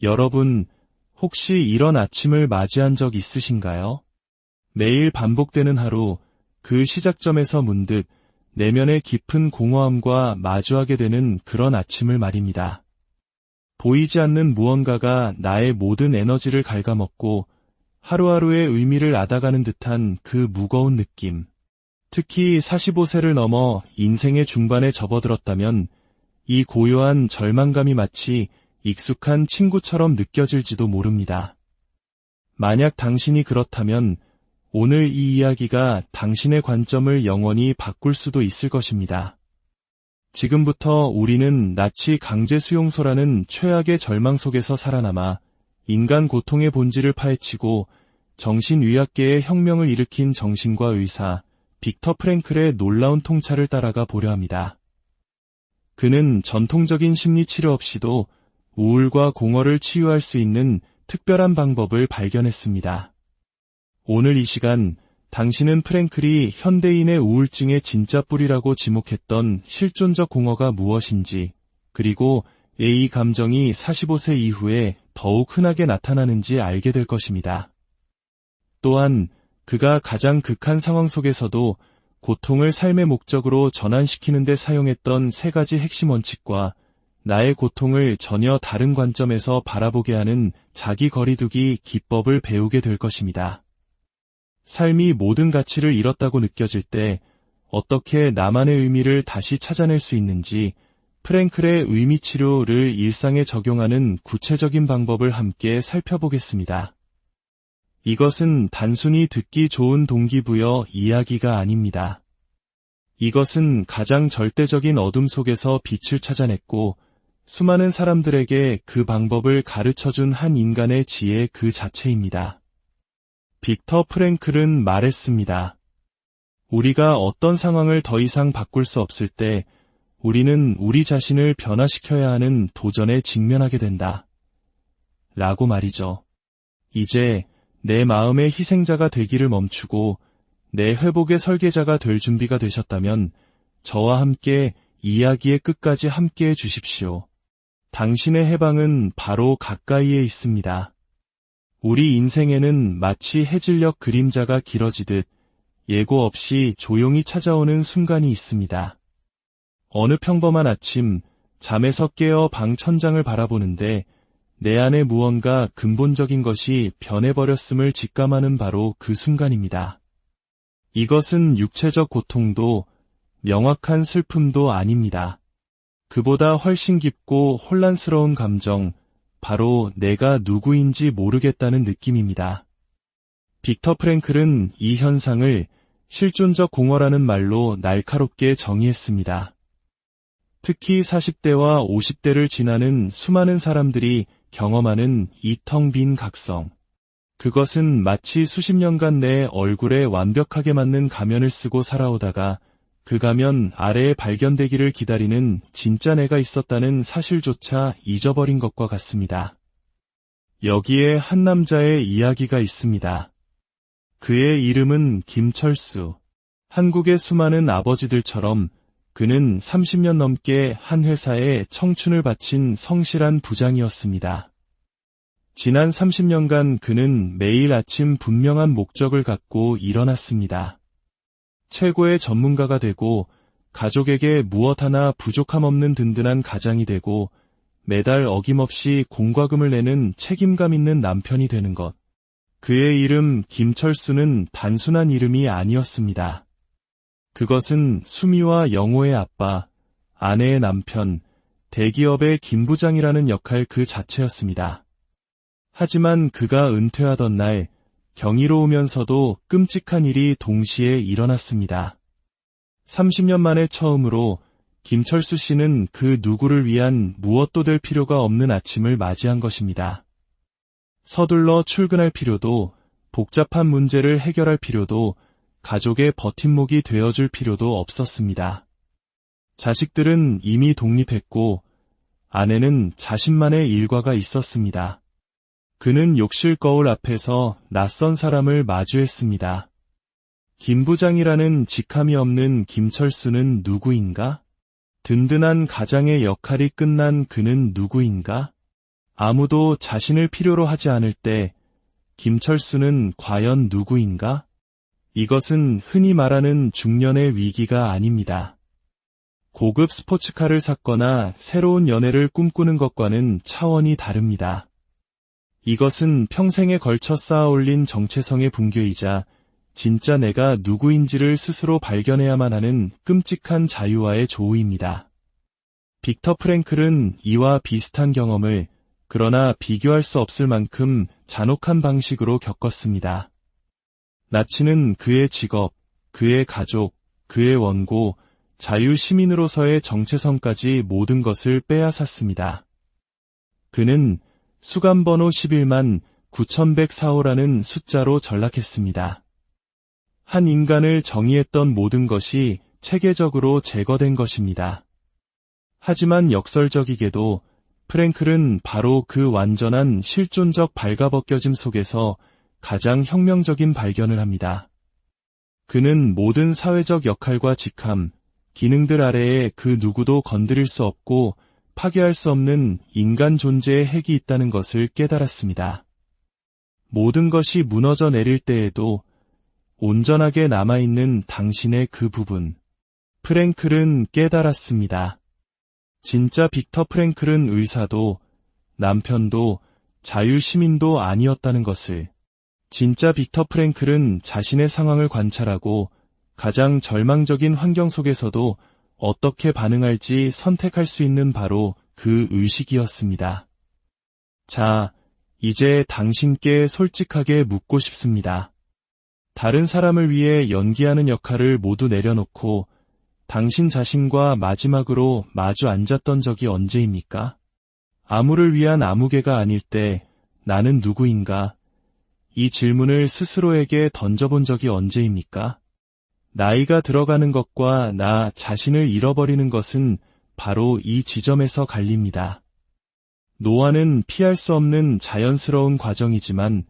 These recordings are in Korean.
여러분, 혹시 이런 아침을 맞이한 적 있으신가요? 매일 반복되는 하루, 그 시작점에서 문득 내면의 깊은 공허함과 마주하게 되는 그런 아침을 말입니다. 보이지 않는 무언가가 나의 모든 에너지를 갉아먹고 하루하루의 의미를 앗아가는 듯한 그 무거운 느낌. 특히 45세를 넘어 인생의 중반에 접어들었다면 이 고요한 절망감이 마치 익숙한 친구처럼 느껴질지도 모릅니다. 만약 당신이 그렇다면 오늘 이 이야기가 당신의 관점을 영원히 바꿀 수도 있을 것입니다. 지금부터 우리는 나치 강제 수용소라는 최악의 절망 속에서 살아남아 인간 고통의 본질을 파헤치고 정신의학계의 혁명을 일으킨 정신과 의사 빅터 프랭클의 놀라운 통찰을 따라가 보려 합니다. 그는 전통적인 심리치료 없이도 우울과 공허를 치유할 수 있는 특별한 방법을 발견했습니다. 오늘 이 시간 당신은 프랭클이 현대인의 우울증의 진짜 뿌리라고 지목했던 실존적 공허가 무엇인지, 그리고 이 감정이 45세 이후에 더욱 흔하게 나타나는지 알게 될 것입니다. 또한 그가 가장 극한 상황 속에서도 고통을 삶의 목적으로 전환시키는 데 사용했던 3가지 핵심 원칙과 나의 고통을 전혀 다른 관점에서 바라보게 하는 자기 거리두기 기법을 배우게 될 것입니다. 삶이 모든 가치를 잃었다고 느껴질 때 어떻게 나만의 의미를 다시 찾아낼 수 있는지 프랭클의 의미치료를 일상에 적용하는 구체적인 방법을 함께 살펴보겠습니다. 이것은 단순히 듣기 좋은 동기부여 이야기가 아닙니다. 이것은 가장 절대적인 어둠 속에서 빛을 찾아냈고 수많은 사람들에게 그 방법을 가르쳐준 한 인간의 지혜 그 자체입니다. 빅터 프랭클은 말했습니다. 우리가 어떤 상황을 더 이상 바꿀 수 없을 때 우리는 우리 자신을 변화시켜야 하는 도전에 직면하게 된다. 라고 말이죠. 이제 내 마음의 희생자가 되기를 멈추고 내 회복의 설계자가 될 준비가 되셨다면 저와 함께 이야기의 끝까지 함께해 주십시오. 당신의 해방은 바로 가까이에 있습니다. 우리 인생에는 마치 해질녘 그림자가 길어지듯 예고 없이 조용히 찾아오는 순간이 있습니다. 어느 평범한 아침, 잠에서 깨어 방 천장을 바라보는데 내 안에 무언가 근본적인 것이 변해버렸음을 직감하는 바로 그 순간입니다. 이것은 육체적 고통도 명확한 슬픔도 아닙니다. 그보다 훨씬 깊고 혼란스러운 감정, 바로 내가 누구인지 모르겠다는 느낌입니다. 빅터 프랭클은 이 현상을 실존적 공허라는 말로 날카롭게 정의했습니다. 특히 40대와 50대를 지나는 수많은 사람들이 경험하는 이 텅 빈 각성. 그것은 마치 수십 년간 내 얼굴에 완벽하게 맞는 가면을 쓰고 살아오다가 그 가면 아래에 발견되기를 기다리는 진짜 내가 있었다는 사실조차 잊어버린 것과 같습니다. 여기에 한 남자의 이야기가 있습니다. 그의 이름은 김철수. 한국의 수많은 아버지들처럼 그는 30년 넘게 한 회사에 청춘을 바친 성실한 부장이었습니다. 지난 30년간 그는 매일 아침 분명한 목적을 갖고 일어났습니다. 최고의 전문가가 되고 가족에게 무엇 하나 부족함 없는 든든한 가장이 되고 매달 어김없이 공과금을 내는 책임감 있는 남편이 되는 것. 그의 이름 김철수는 단순한 이름이 아니었습니다. 그것은 수미와 영호의 아빠, 아내의 남편, 대기업의 김부장이라는 역할 그 자체였습니다. 하지만 그가 은퇴하던 날 경이로우면서도 끔찍한 일이 동시에 일어났습니다. 30년 만에 처음으로 김철수 씨는 그 누구를 위한 무엇도 될 필요가 없는 아침을 맞이한 것입니다. 서둘러 출근할 필요도, 복잡한 문제를 해결할 필요도, 가족의 버팀목이 되어줄 필요도 없었습니다. 자식들은 이미 독립했고 아내는 자신만의 일과가 있었습니다. 그는 욕실 거울 앞에서 낯선 사람을 마주했습니다. 김 부장이라는 직함이 없는 김철수는 누구인가? 든든한 가장의 역할이 끝난 그는 누구인가? 아무도 자신을 필요로 하지 않을 때 김철수는 과연 누구인가? 이것은 흔히 말하는 중년의 위기가 아닙니다. 고급 스포츠카를 샀거나 새로운 연애를 꿈꾸는 것과는 차원이 다릅니다. 이것은 평생에 걸쳐 쌓아올린 정체성의 붕괴이자 진짜 내가 누구인지를 스스로 발견해야만 하는 끔찍한 자유와의 조우입니다. 빅터 프랭클은 이와 비슷한 경험을 그러나 비교할 수 없을 만큼 잔혹한 방식으로 겪었습니다. 나치는 그의 직업, 그의 가족, 그의 원고, 자유 시민으로서의 정체성까지 모든 것을 빼앗았습니다. 그는 수감번호 11만 9104호라는 숫자로 전락했습니다. 한 인간을 정의했던 모든 것이 체계적으로 제거된 것입니다. 하지만 역설적이게도 프랭클은 바로 그 완전한 실존적 발가벗겨짐 속에서 가장 혁명적인 발견을 합니다. 그는 모든 사회적 역할과 직함, 기능들 아래에 그 누구도 건드릴 수 없고 파괴할 수 없는 인간 존재의 핵이 있다는 것을 깨달았습니다. 모든 것이 무너져 내릴 때에도 온전하게 남아있는 당신의 그 부분. 프랭클은 깨달았습니다. 진짜 빅터 프랭클은 의사도 남편도 자유시민도 아니었다는 것을. 진짜 빅터 프랭클은 자신의 상황을 관찰하고 가장 절망적인 환경 속에서도 어떻게 반응할지 선택할 수 있는 바로 그 의식이었습니다. 자, 이제 당신께 솔직하게 묻고 싶습니다. 다른 사람을 위해 연기하는 역할을 모두 내려놓고 당신 자신과 마지막으로 마주 앉았던 적이 언제입니까? 아무를 위한 아무개가 아닐 때 나는 누구인가? 이 질문을 스스로에게 던져본 적이 언제입니까? 나이가 들어가는 것과 나 자신을 잃어버리는 것은 바로 이 지점에서 갈립니다. 노화는 피할 수 없는 자연스러운 과정이지만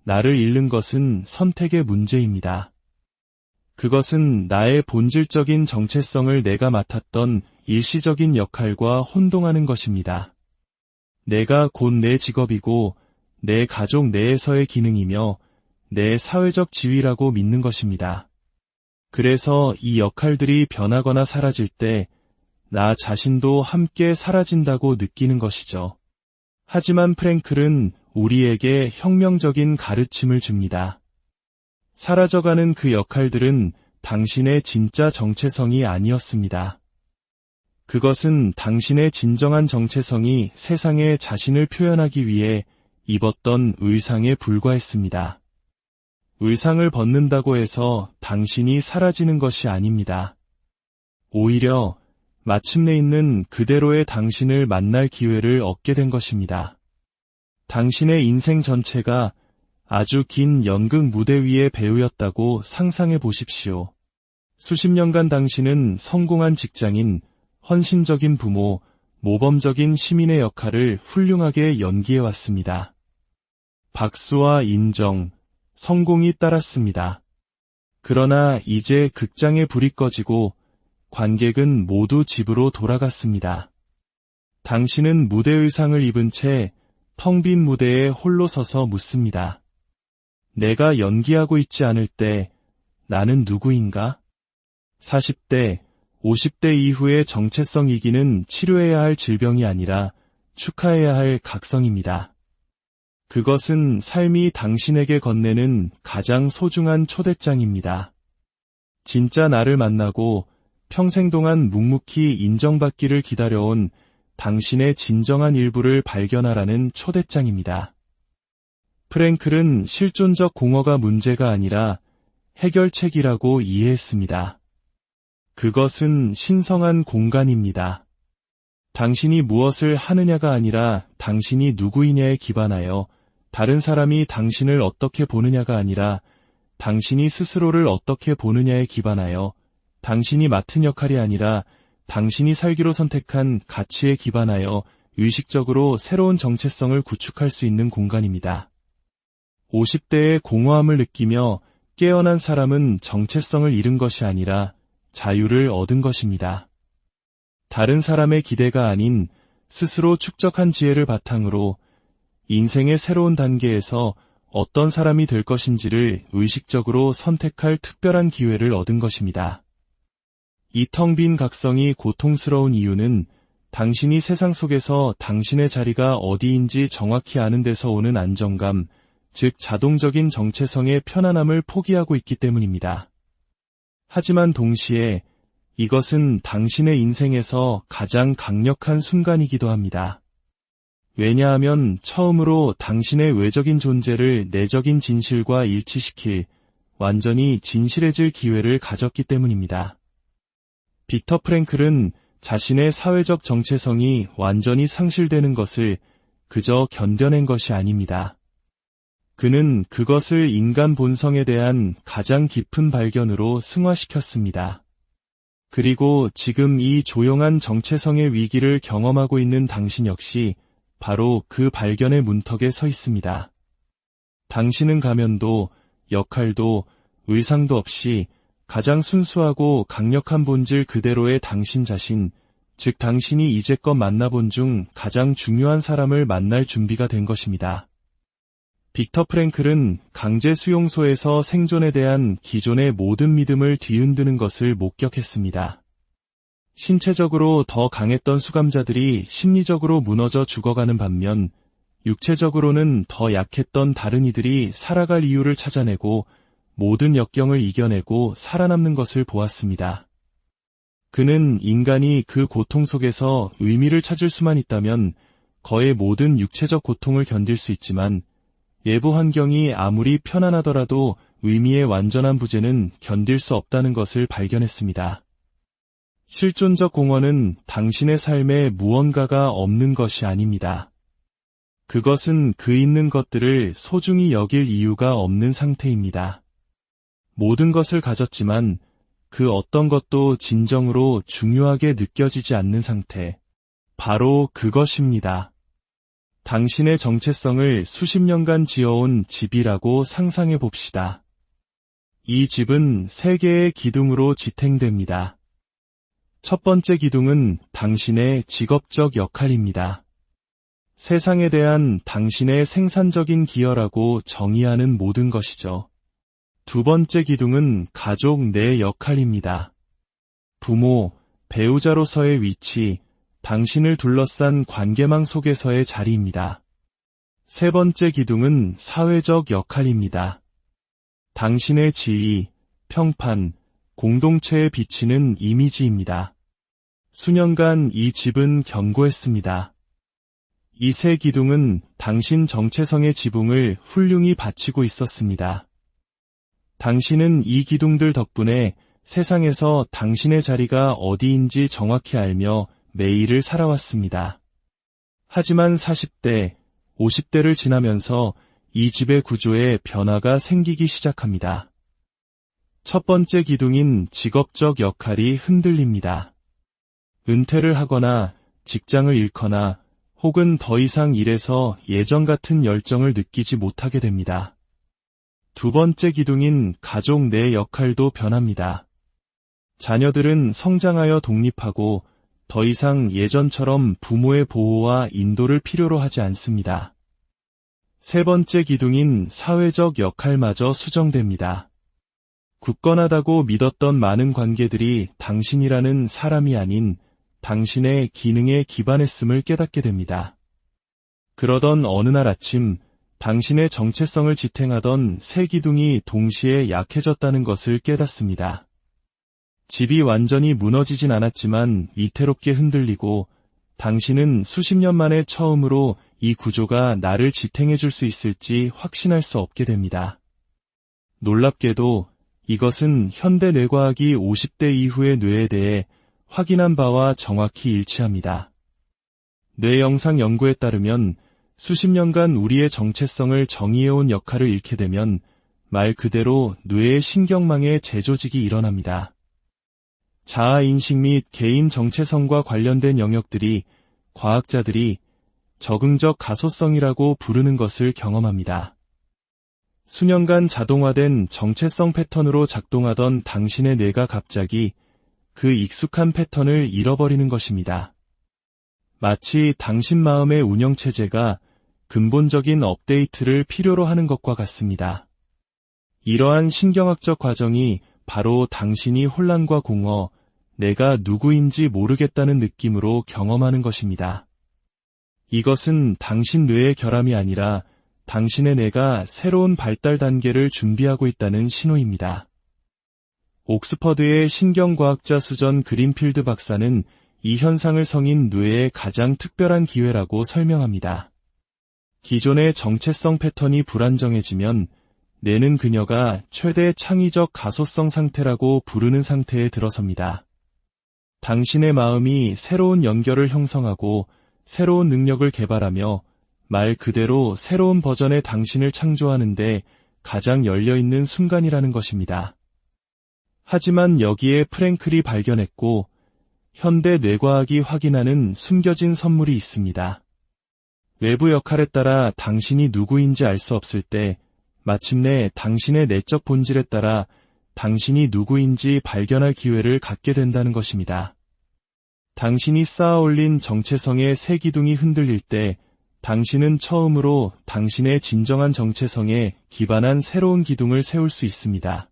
나를 잃는 것은 선택의 문제입니다. 그것은 나의 본질적인 정체성을 내가 맡았던 일시적인 역할과 혼동하는 것입니다. 내가 곧 내 직업이고 내 가족 내에서의 기능이며 내 사회적 지위라고 믿는 것입니다. 그래서 이 역할들이 변하거나 사라질 때 나 자신도 함께 사라진다고 느끼는 것이죠. 하지만 프랭클은 우리에게 혁명적인 가르침을 줍니다. 사라져가는 그 역할들은 당신의 진짜 정체성이 아니었습니다. 그것은 당신의 진정한 정체성이 세상에 자신을 표현하기 위해 입었던 의상에 불과했습니다. 의상을 벗는다고 해서 당신이 사라지는 것이 아닙니다. 오히려 마침내 있는 그대로의 당신을 만날 기회를 얻게 된 것입니다. 당신의 인생 전체가 아주 긴 연극 무대 위의 배우였다고 상상해 보십시오. 수십 년간 당신은 성공한 직장인, 헌신적인 부모, 모범적인 시민의 역할을 훌륭하게 연기해왔습니다. 박수와 인정, 성공이 따랐습니다. 그러나 이제 극장의 불이 꺼지고 관객은 모두 집으로 돌아갔습니다. 당신은 무대 의상을 입은 채 텅 빈 무대에 홀로 서서 묻습니다. 내가 연기하고 있지 않을 때 나는 누구인가? 40대, 50대 이후의 정체성 위기는 치료해야 할 질병이 아니라 축하해야 할 각성입니다. 그것은 삶이 당신에게 건네는 가장 소중한 초대장입니다. 진짜 나를 만나고 평생 동안 묵묵히 인정받기를 기다려온 당신의 진정한 일부를 발견하라는 초대장입니다. 프랭클은 실존적 공허가 문제가 아니라 해결책이라고 이해했습니다. 그것은 신성한 공간입니다. 당신이 무엇을 하느냐가 아니라 당신이 누구이냐에 기반하여 다른 사람이 당신을 어떻게 보느냐가 아니라 당신이 스스로를 어떻게 보느냐에 기반하여 당신이 맡은 역할이 아니라 당신이 살기로 선택한 가치에 기반하여 의식적으로 새로운 정체성을 구축할 수 있는 공간입니다. 50대의 공허함을 느끼며 깨어난 사람은 정체성을 잃은 것이 아니라 자유를 얻은 것입니다. 다른 사람의 기대가 아닌 스스로 축적한 지혜를 바탕으로 인생의 새로운 단계에서 어떤 사람이 될 것인지를 의식적으로 선택할 특별한 기회를 얻은 것입니다. 이 텅 빈 각성이 고통스러운 이유는 당신이 세상 속에서 당신의 자리가 어디인지 정확히 아는 데서 오는 안정감, 즉 자동적인 정체성의 편안함을 포기하고 있기 때문입니다. 하지만 동시에 이것은 당신의 인생에서 가장 강력한 순간이기도 합니다. 왜냐하면 처음으로 당신의 외적인 존재를 내적인 진실과 일치시킬 완전히 진실해질 기회를 가졌기 때문입니다. 빅터 프랭클은 자신의 사회적 정체성이 완전히 상실되는 것을 그저 견뎌낸 것이 아닙니다. 그는 그것을 인간 본성에 대한 가장 깊은 발견으로 승화시켰습니다. 그리고 지금 이 조용한 정체성의 위기를 경험하고 있는 당신 역시 바로 그 발견의 문턱에 서 있습니다. 당신은 가면도, 역할도, 의상도 없이 가장 순수하고 강력한 본질 그대로의 당신 자신, 즉 당신이 이제껏 만나본 중 가장 중요한 사람을 만날 준비가 된 것입니다. 빅터 프랭클은 강제 수용소에서 생존에 대한 기존의 모든 믿음을 뒤흔드는 것을 목격했습니다. 신체적으로 더 강했던 수감자들이 심리적으로 무너져 죽어가는 반면 육체적으로는 더 약했던 다른 이들이 살아갈 이유를 찾아내고 모든 역경을 이겨내고 살아남는 것을 보았습니다. 그는 인간이 그 고통 속에서 의미를 찾을 수만 있다면 거의 모든 육체적 고통을 견딜 수 있지만 외부 환경이 아무리 편안하더라도 의미의 완전한 부재는 견딜 수 없다는 것을 발견했습니다. 실존적 공허는 당신의 삶에 무언가가 없는 것이 아닙니다. 그것은 그 있는 것들을 소중히 여길 이유가 없는 상태입니다. 모든 것을 가졌지만 그 어떤 것도 진정으로 중요하게 느껴지지 않는 상태, 바로 그것입니다. 당신의 정체성을 수십 년간 지어온 집이라고 상상해 봅시다. 이 집은 세 개의 기둥으로 지탱됩니다. 첫 번째 기둥은 당신의 직업적 역할입니다. 세상에 대한 당신의 생산적인 기여라고 정의하는 모든 것이죠. 두 번째 기둥은 가족 내 역할입니다. 부모, 배우자로서의 위치, 당신을 둘러싼 관계망 속에서의 자리입니다. 세 번째 기둥은 사회적 역할입니다. 당신의 지위, 평판, 공동체에 비치는 이미지입니다. 수년간 이 집은 견고했습니다. 이 세 기둥은 당신 정체성의 지붕을 훌륭히 받치고 있었습니다. 당신은 이 기둥들 덕분에 세상에서 당신의 자리가 어디인지 정확히 알며 매일을 살아왔습니다. 하지만 40대, 50대를 지나면서 이 집의 구조에 변화가 생기기 시작합니다. 첫 번째 기둥인 직업적 역할이 흔들립니다. 은퇴를 하거나 직장을 잃거나 혹은 더 이상 일에서 예전 같은 열정을 느끼지 못하게 됩니다. 두 번째 기둥인 가족 내 역할도 변합니다. 자녀들은 성장하여 독립하고 더 이상 예전처럼 부모의 보호와 인도를 필요로 하지 않습니다. 세 번째 기둥인 사회적 역할마저 수정됩니다. 굳건하다고 믿었던 많은 관계들이 당신이라는 사람이 아닌 당신의 기능에 기반했음을 깨닫게 됩니다. 그러던 어느 날 아침, 당신의 정체성을 지탱하던 세 기둥이 동시에 약해졌다는 것을 깨닫습니다. 집이 완전히 무너지진 않았지만 위태롭게 흔들리고 당신은 수십 년 만에 처음으로 이 구조가 나를 지탱해 줄 수 있을지 확신할 수 없게 됩니다. 놀랍게도 이것은 현대 뇌과학이 50대 이후의 뇌에 대해 확인한 바와 정확히 일치합니다. 뇌 영상 연구에 따르면 수십 년간 우리의 정체성을 정의해온 역할을 잃게 되면 말 그대로 뇌의 신경망에 재조직이 일어납니다. 자아인식 및 개인 정체성과 관련된 영역들이 과학자들이 적응적 가소성이라고 부르는 것을 경험합니다. 수년간 자동화된 정체성 패턴으로 작동하던 당신의 뇌가 갑자기 그 익숙한 패턴을 잃어버리는 것입니다. 마치 당신 마음의 운영체제가 근본적인 업데이트를 필요로 하는 것과 같습니다. 이러한 신경학적 과정이 바로 당신이 혼란과 공허, 내가 누구인지 모르겠다는 느낌으로 경험하는 것입니다. 이것은 당신 뇌의 결함이 아니라 당신의 뇌가 새로운 발달 단계를 준비하고 있다는 신호입니다. 옥스퍼드의 신경과학자 수전 그린필드 박사는 이 현상을 성인 뇌의 가장 특별한 기회라고 설명합니다. 기존의 정체성 패턴이 불안정해지면 뇌는 그녀가 최대 창의적 가소성 상태라고 부르는 상태에 들어섭니다. 당신의 마음이 새로운 연결을 형성하고 새로운 능력을 개발하며 말 그대로 새로운 버전의 당신을 창조하는데 가장 열려있는 순간이라는 것입니다. 하지만 여기에 프랭클이 발견했고 현대 뇌과학이 확인하는 숨겨진 선물이 있습니다. 외부 역할에 따라 당신이 누구인지 알 수 없을 때 마침내 당신의 내적 본질에 따라 당신이 누구인지 발견할 기회를 갖게 된다는 것입니다. 당신이 쌓아올린 정체성의 새 기둥이 흔들릴 때 당신은 처음으로 당신의 진정한 정체성에 기반한 새로운 기둥을 세울 수 있습니다.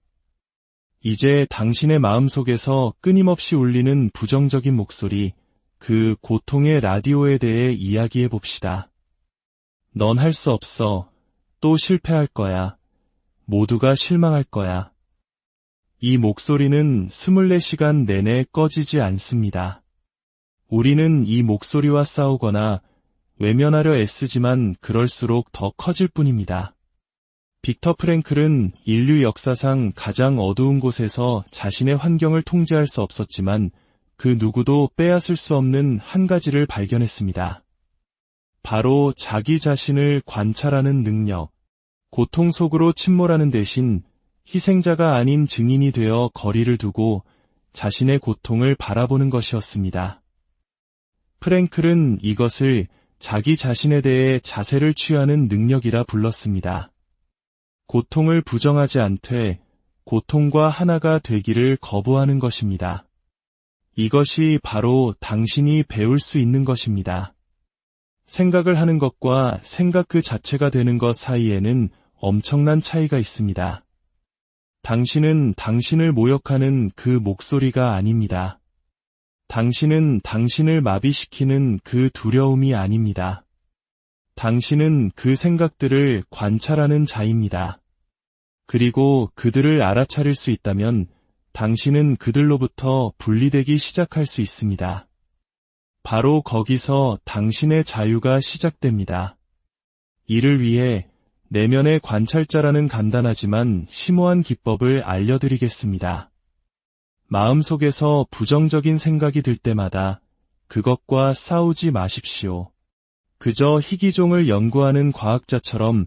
이제 당신의 마음속에서 끊임없이 울리는 부정적인 목소리, 그 고통의 라디오에 대해 이야기해 봅시다. 넌 할 수 없어. 또 실패할 거야. 모두가 실망할 거야. 이 목소리는 24시간 내내 꺼지지 않습니다. 우리는 이 목소리와 싸우거나 외면하려 애쓰지만 그럴수록 더 커질 뿐입니다. 빅터 프랭클은 인류 역사상 가장 어두운 곳에서 자신의 환경을 통제할 수 없었지만 그 누구도 빼앗을 수 없는 한 가지를 발견했습니다. 바로 자기 자신을 관찰하는 능력, 고통 속으로 침몰하는 대신 희생자가 아닌 증인이 되어 거리를 두고 자신의 고통을 바라보는 것이었습니다. 프랭클은 이것을 자기 자신에 대해 자세를 취하는 능력이라 불렀습니다. 고통을 부정하지 않되 고통과 하나가 되기를 거부하는 것입니다. 이것이 바로 당신이 배울 수 있는 것입니다. 생각을 하는 것과 생각 그 자체가 되는 것 사이에는 엄청난 차이가 있습니다. 당신은 당신을 모욕하는 그 목소리가 아닙니다. 당신은 당신을 마비시키는 그 두려움이 아닙니다. 당신은 그 생각들을 관찰하는 자입니다. 그리고 그들을 알아차릴 수 있다면 당신은 그들로부터 분리되기 시작할 수 있습니다. 바로 거기서 당신의 자유가 시작됩니다. 이를 위해 내면의 관찰자라는 간단하지만 심오한 기법을 알려드리겠습니다. 마음속에서 부정적인 생각이 들 때마다 그것과 싸우지 마십시오. 그저 희귀종을 연구하는 과학자처럼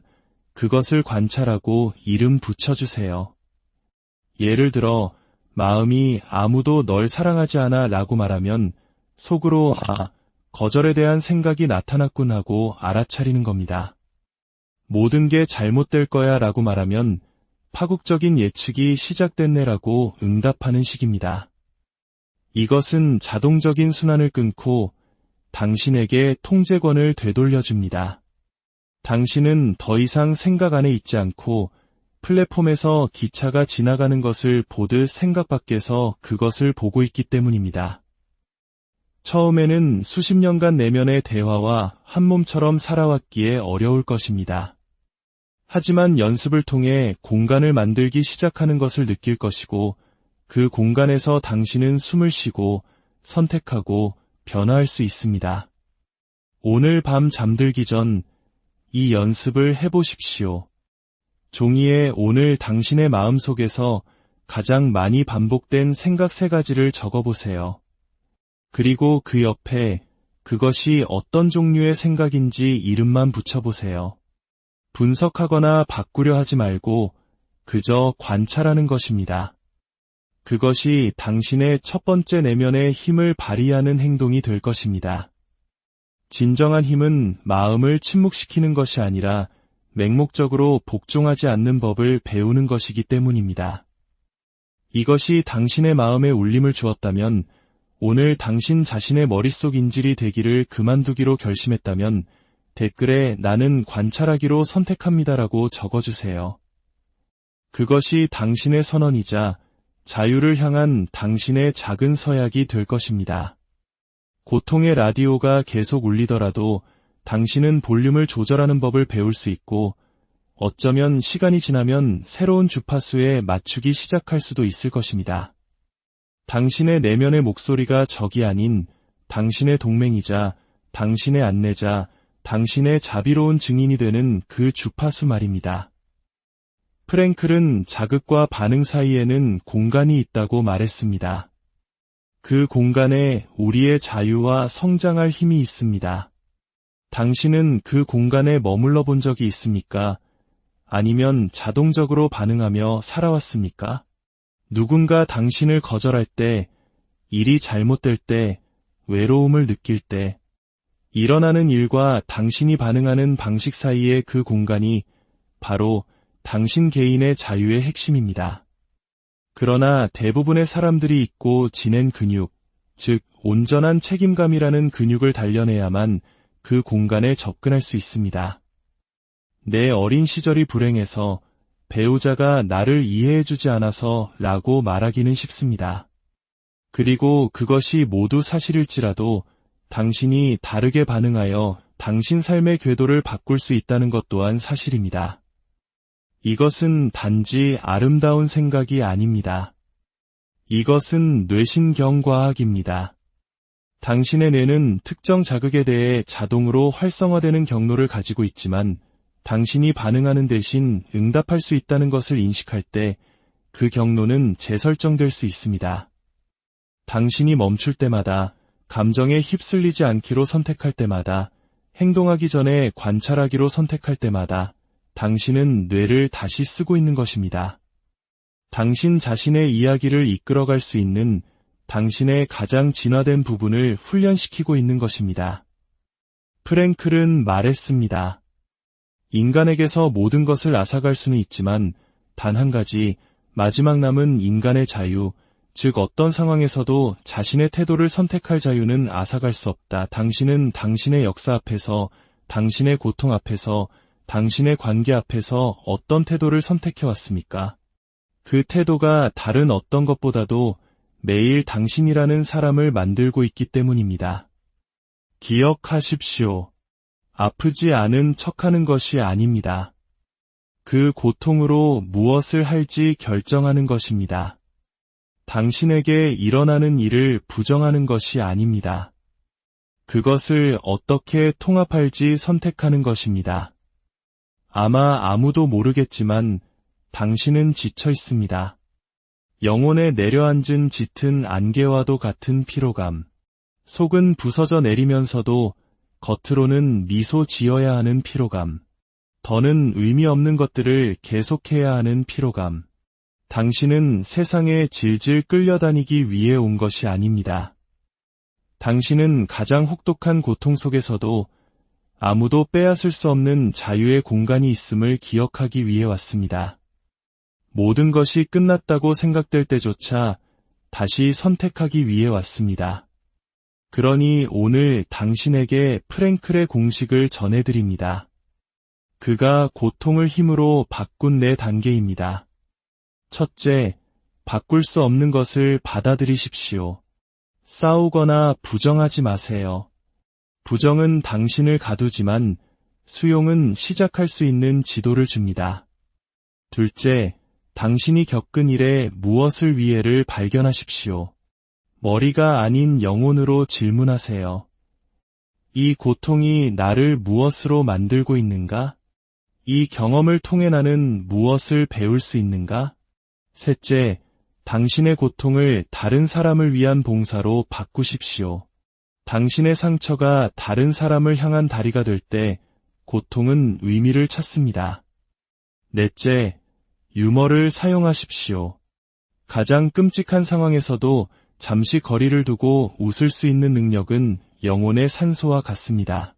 그것을 관찰하고 이름 붙여주세요. 예를 들어 마음이 아무도 널 사랑하지 않아 라고 말하면 속으로 거절에 대한 생각이 나타났군 하고 알아차리는 겁니다. 모든 게 잘못될 거야 라고 말하면 파국적인 예측이 시작됐네 라고 응답하는 식입니다. 이것은 자동적인 순환을 끊고 당신에게 통제권을 되돌려줍니다. 당신은 더 이상 생각 안에 있지 않고 플랫폼에서 기차가 지나가는 것을 보듯 생각 밖에서 그것을 보고 있기 때문입니다. 처음에는 수십 년간 내면의 대화와 한 몸처럼 살아왔기에 어려울 것입니다. 하지만 연습을 통해 공간을 만들기 시작하는 것을 느낄 것이고 그 공간에서 당신은 숨을 쉬고 선택하고 변화할 수 있습니다. 오늘 밤 잠들기 전 이 연습을 해보십시오. 종이에 오늘 당신의 마음속에서 가장 많이 반복된 생각 3가지를 적어보세요. 그리고 그 옆에 그것이 어떤 종류의 생각인지 이름만 붙여보세요. 분석하거나 바꾸려 하지 말고 그저 관찰하는 것입니다. 그것이 당신의 첫 번째 내면의 힘을 발휘하는 행동이 될 것입니다. 진정한 힘은 마음을 침묵시키는 것이 아니라 맹목적으로 복종하지 않는 법을 배우는 것이기 때문입니다. 이것이 당신의 마음에 울림을 주었다면, 오늘 당신 자신의 머릿속 인질이 되기를 그만두기로 결심했다면 댓글에 나는 관찰하기로 선택합니다라고 적어주세요. 그것이 당신의 선언이자 자유를 향한 당신의 작은 서약이 될 것입니다. 고통의 라디오가 계속 울리더라도 당신은 볼륨을 조절하는 법을 배울 수 있고 어쩌면 시간이 지나면 새로운 주파수에 맞추기 시작할 수도 있을 것입니다. 당신의 내면의 목소리가 적이 아닌 당신의 동맹이자 당신의 안내자, 당신의 자비로운 증인이 되는 그 주파수 말입니다. 프랭클은 자극과 반응 사이에는 공간이 있다고 말했습니다. 그 공간에 우리의 자유와 성장할 힘이 있습니다. 당신은 그 공간에 머물러 본 적이 있습니까? 아니면 자동적으로 반응하며 살아왔습니까? 누군가 당신을 거절할 때, 일이 잘못될 때, 외로움을 느낄 때, 일어나는 일과 당신이 반응하는 방식 사이의 그 공간이 바로 당신 개인의 자유의 핵심입니다. 그러나 대부분의 사람들이 잊고 지낸 근육, 즉 온전한 책임감이라는 근육을 단련해야만 그 공간에 접근할 수 있습니다. 내 어린 시절이 불행해서 배우자가 나를 이해해주지 않아서 라고 말하기는 쉽습니다. 그리고 그것이 모두 사실일지라도 당신이 다르게 반응하여 당신 삶의 궤도를 바꿀 수 있다는 것 또한 사실입니다. 이것은 단지 아름다운 생각이 아닙니다. 이것은 뇌신경과학입니다. 당신의 뇌는 특정 자극에 대해 자동으로 활성화되는 경로를 가지고 있지만 당신이 반응하는 대신 응답할 수 있다는 것을 인식할 때 그 경로는 재설정될 수 있습니다. 당신이 멈출 때마다, 감정에 휩쓸리지 않기로 선택할 때마다, 행동하기 전에 관찰하기로 선택할 때마다 당신은 뇌를 다시 쓰고 있는 것입니다. 당신 자신의 이야기를 이끌어갈 수 있는 당신의 가장 진화된 부분을 훈련시키고 있는 것입니다. 프랭클은 말했습니다. 인간에게서 모든 것을 앗아갈 수는 있지만 단 한 가지, 마지막 남은 인간의 자유, 즉 어떤 상황에서도 자신의 태도를 선택할 자유는 앗아갈 수 없다. 당신은 당신의 역사 앞에서, 당신의 고통 앞에서, 당신의 관계 앞에서 어떤 태도를 선택해왔습니까? 그 태도가 다른 어떤 것보다도 매일 당신이라는 사람을 만들고 있기 때문입니다. 기억하십시오. 아프지 않은 척하는 것이 아닙니다. 그 고통으로 무엇을 할지 결정하는 것입니다. 당신에게 일어나는 일을 부정하는 것이 아닙니다. 그것을 어떻게 통합할지 선택하는 것입니다. 아마 아무도 모르겠지만 당신은 지쳐 있습니다. 영혼에 내려앉은 짙은 안개와도 같은 피로감. 속은 부서져 내리면서도 겉으로는 미소 지어야 하는 피로감. 더는 의미 없는 것들을 계속해야 하는 피로감. 당신은 세상에 질질 끌려다니기 위해 온 것이 아닙니다. 당신은 가장 혹독한 고통 속에서도 아무도 빼앗을 수 없는 자유의 공간이 있음을 기억하기 위해 왔습니다. 모든 것이 끝났다고 생각될 때조차 다시 선택하기 위해 왔습니다. 그러니 오늘 당신에게 프랭클의 공식을 전해드립니다. 그가 고통을 힘으로 바꾼 4단계입니다. 첫째, 바꿀 수 없는 것을 받아들이십시오. 싸우거나 부정하지 마세요. 부정은 당신을 가두지만 수용은 시작할 수 있는 지도를 줍니다. 둘째, 당신이 겪은 일에 무엇을 위해를 발견하십시오. 머리가 아닌 영혼으로 질문하세요. 이 고통이 나를 무엇으로 만들고 있는가? 이 경험을 통해 나는 무엇을 배울 수 있는가? 셋째, 당신의 고통을 다른 사람을 위한 봉사로 바꾸십시오. 당신의 상처가 다른 사람을 향한 다리가 될 때 고통은 의미를 찾습니다. 넷째, 유머를 사용하십시오. 가장 끔찍한 상황에서도 잠시 거리를 두고 웃을 수 있는 능력은 영혼의 산소와 같습니다.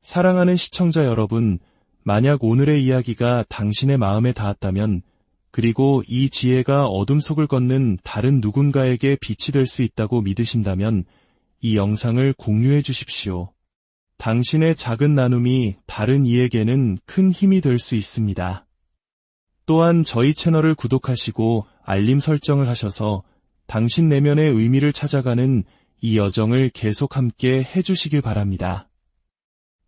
사랑하는 시청자 여러분, 만약 오늘의 이야기가 당신의 마음에 닿았다면, 그리고 이 지혜가 어둠 속을 걷는 다른 누군가에게 빛이 될 수 있다고 믿으신다면 이 영상을 공유해 주십시오. 당신의 작은 나눔이 다른 이에게는 큰 힘이 될 수 있습니다. 또한 저희 채널을 구독하시고 알림 설정을 하셔서 당신 내면의 의미를 찾아가는 이 여정을 계속 함께 해주시길 바랍니다.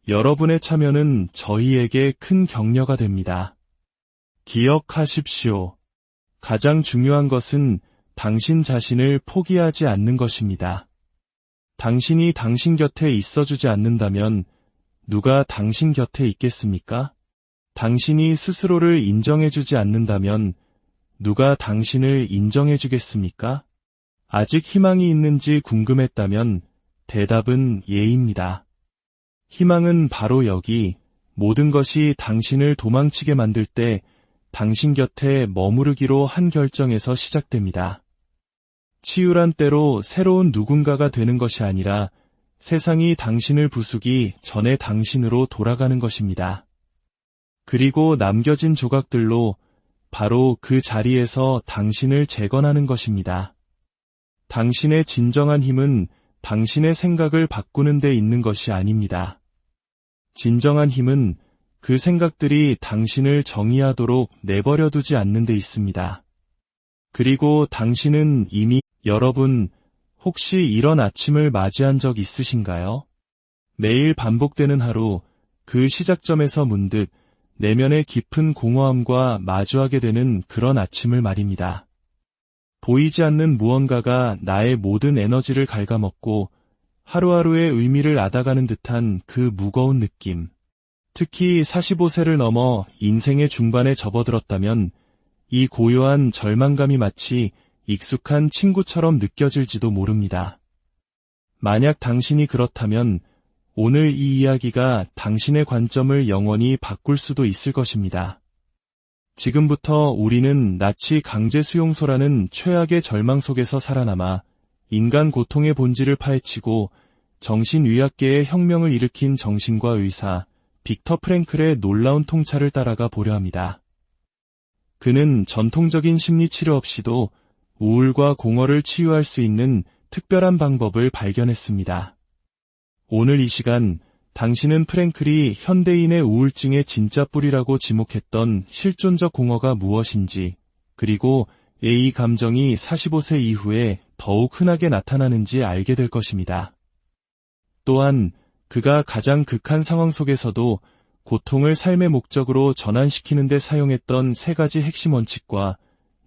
여러분의 참여는 저희에게 큰 격려가 됩니다. 기억하십시오. 가장 중요한 것은 당신 자신을 포기하지 않는 것입니다. 당신이 당신 곁에 있어주지 않는다면 누가 당신 곁에 있겠습니까? 당신이 스스로를 인정해주지 않는다면 누가 당신을 인정해주겠습니까? 아직 희망이 있는지 궁금했다면 대답은 예입니다. 희망은 바로 여기, 모든 것이 당신을 도망치게 만들 때 당신 곁에 머무르기로 한 결정에서 시작됩니다. 치유란 때로 새로운 누군가가 되는 것이 아니라 세상이 당신을 부수기 전에 당신으로 돌아가는 것입니다. 그리고 남겨진 조각들로 바로 그 자리에서 당신을 재건하는 것입니다. 당신의 진정한 힘은 당신의 생각을 바꾸는 데 있는 것이 아닙니다. 진정한 힘은 그 생각들이 당신을 정의하도록 내버려두지 않는 데 있습니다. 그리고 당신은 이미 여러분, 혹시 이런 아침을 맞이한 적 있으신가요? 매일 반복되는 하루, 그 시작점에서 문득 내면의 깊은 공허함과 마주하게 되는 그런 아침을 말입니다. 보이지 않는 무언가가 나의 모든 에너지를 갉아먹고 하루하루의 의미를 앗아가는 듯한 그 무거운 느낌. 특히 45세를 넘어 인생의 중반에 접어들었다면 이 고요한 절망감이 마치 익숙한 친구처럼 느껴질지도 모릅니다. 만약 당신이 그렇다면 오늘 이 이야기가 당신의 관점을 영원히 바꿀 수도 있을 것입니다. 지금부터 우리는 나치 강제 수용소라는 최악의 절망 속에서 살아남아 인간 고통의 본질을 파헤치고 정신의학계의 혁명을 일으킨 정신과 의사 빅터 프랭클의 놀라운 통찰을 따라가 보려 합니다. 그는 전통적인 심리치료 없이도 우울과 공허를 치유할 수 있는 특별한 방법을 발견했습니다. 오늘 이 시간 당신은 프랭클이 현대인의 우울증의 진짜 뿌리라고 지목했던 실존적 공허가 무엇인지, 그리고 이 감정이 45세 이후에 더욱 흔하게 나타나는지 알게 될 것입니다. 또한 그가 가장 극한 상황 속에서도 고통을 삶의 목적으로 전환시키는 데 사용했던 3가지 핵심 원칙과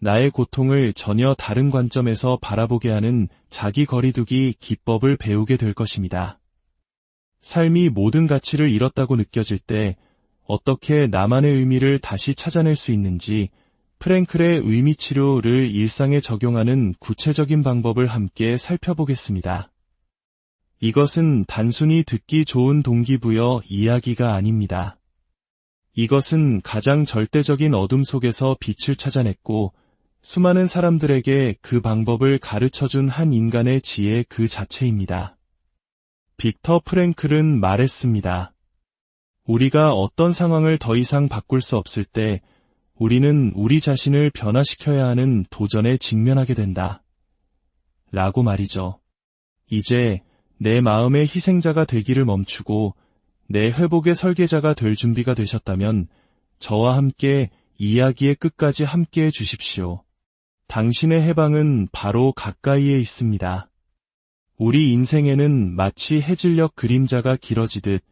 나의 고통을 전혀 다른 관점에서 바라보게 하는 자기 거리두기 기법을 배우게 될 것입니다. 삶이 모든 가치를 잃었다고 느껴질 때 어떻게 나만의 의미를 다시 찾아낼 수 있는지 프랭클의 의미치료를 일상에 적용하는 구체적인 방법을 함께 살펴보겠습니다. 이것은 단순히 듣기 좋은 동기부여 이야기가 아닙니다. 이것은 가장 절대적인 어둠 속에서 빛을 찾아냈고 수많은 사람들에게 그 방법을 가르쳐준 한 인간의 지혜 그 자체입니다. 빅터 프랭클은 말했습니다. 우리가 어떤 상황을 더 이상 바꿀 수 없을 때 우리는 우리 자신을 변화시켜야 하는 도전에 직면하게 된다. 라고 말이죠. 이제 내 마음의 희생자가 되기를 멈추고 내 회복의 설계자가 될 준비가 되셨다면 저와 함께 이야기의 끝까지 함께해 주십시오. 당신의 해방은 바로 가까이에 있습니다. 우리 인생에는 마치 해질녘 그림자가 길어지듯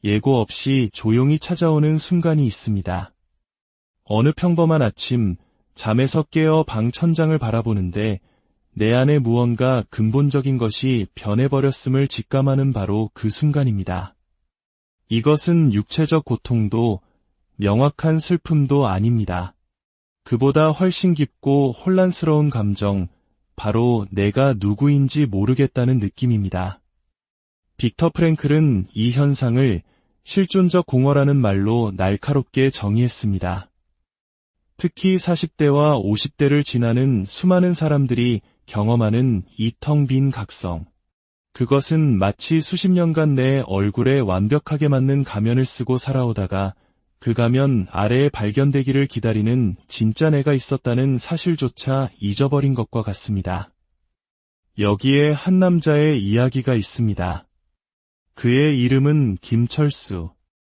예고 없이 조용히 찾아오는 순간이 있습니다. 어느 평범한 아침, 잠에서 깨어 방 천장을 바라보는데 내 안에 무언가 근본적인 것이 변해버렸음을 직감하는 바로 그 순간입니다. 이것은 육체적 고통도 명확한 슬픔도 아닙니다. 그보다 훨씬 깊고 혼란스러운 감정, 바로 내가 누구인지 모르겠다는 느낌입니다. 빅터 프랭클은 이 현상을 실존적 공허라는 말로 날카롭게 정의했습니다. 특히 40대와 50대를 지나는 수많은 사람들이 경험하는 이 텅 빈 각성. 그것은 마치 수십 년간 내 얼굴에 완벽하게 맞는 가면을 쓰고 살아오다가 그 가면 아래에 발견되기를 기다리는 진짜 내가 있었다는 사실조차 잊어버린 것과 같습니다. 여기에 한 남자의 이야기가 있습니다. 그의 이름은 김철수.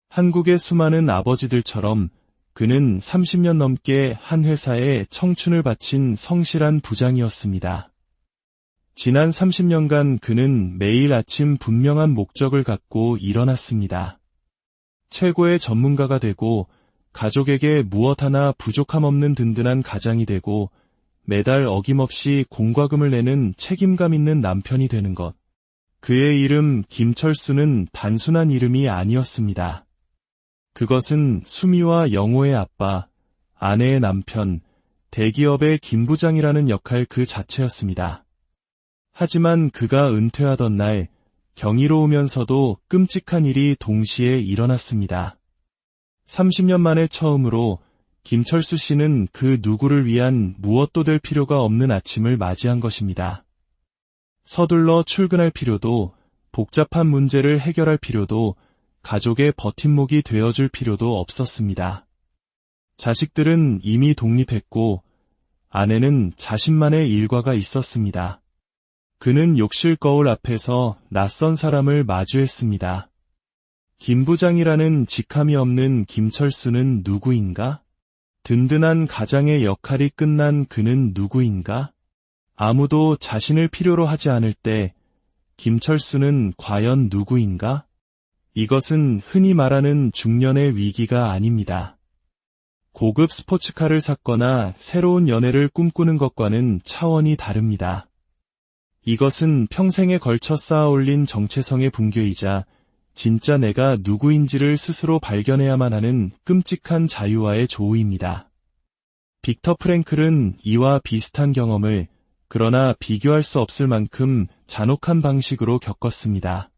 한국의 수많은 아버지들처럼 그는 30년 넘게 한 회사에 청춘을 바친 성실한 부장이었습니다. 지난 30년간 그는 매일 아침 분명한 목적을 갖고 일어났습니다. 최고의 전문가가 되고 가족에게 무엇 하나 부족함 없는 든든한 가장이 되고 매달 어김없이 공과금을 내는 책임감 있는 남편이 되는 것. 그의 이름 김철수는 단순한 이름이 아니었습니다. 그것은 수미와 영호의 아빠, 아내의 남편, 대기업의 김부장이라는 역할 그 자체였습니다. 하지만 그가 은퇴하던 날 경이로우면서도 끔찍한 일이 동시에 일어났습니다. 30년 만에 처음으로 김철수 씨는 그 누구를 위한 무엇도 될 필요가 없는 아침을 맞이한 것입니다. 서둘러 출근할 필요도, 복잡한 문제를 해결할 필요도, 가족의 버팀목이 되어줄 필요도 없었습니다. 자식들은 이미 독립했고 아내는 자신만의 일과가 있었습니다. 그는 욕실 거울 앞에서 낯선 사람을 마주했습니다. 김 부장이라는 직함이 없는 김철수는 누구인가? 든든한 가장의 역할이 끝난 그는 누구인가? 아무도 자신을 필요로 하지 않을 때 김철수는 과연 누구인가? 이것은 흔히 말하는 중년의 위기가 아닙니다. 고급 스포츠카를 샀거나 새로운 연애를 꿈꾸는 것과는 차원이 다릅니다. 이것은 평생에 걸쳐 쌓아올린 정체성의 붕괴이자 진짜 내가 누구인지를 스스로 발견해야만 하는 끔찍한 자유와의 조우입니다. 빅터 프랭클은 이와 비슷한 경험을 그러나 비교할 수 없을 만큼 잔혹한 방식으로 겪었습니다.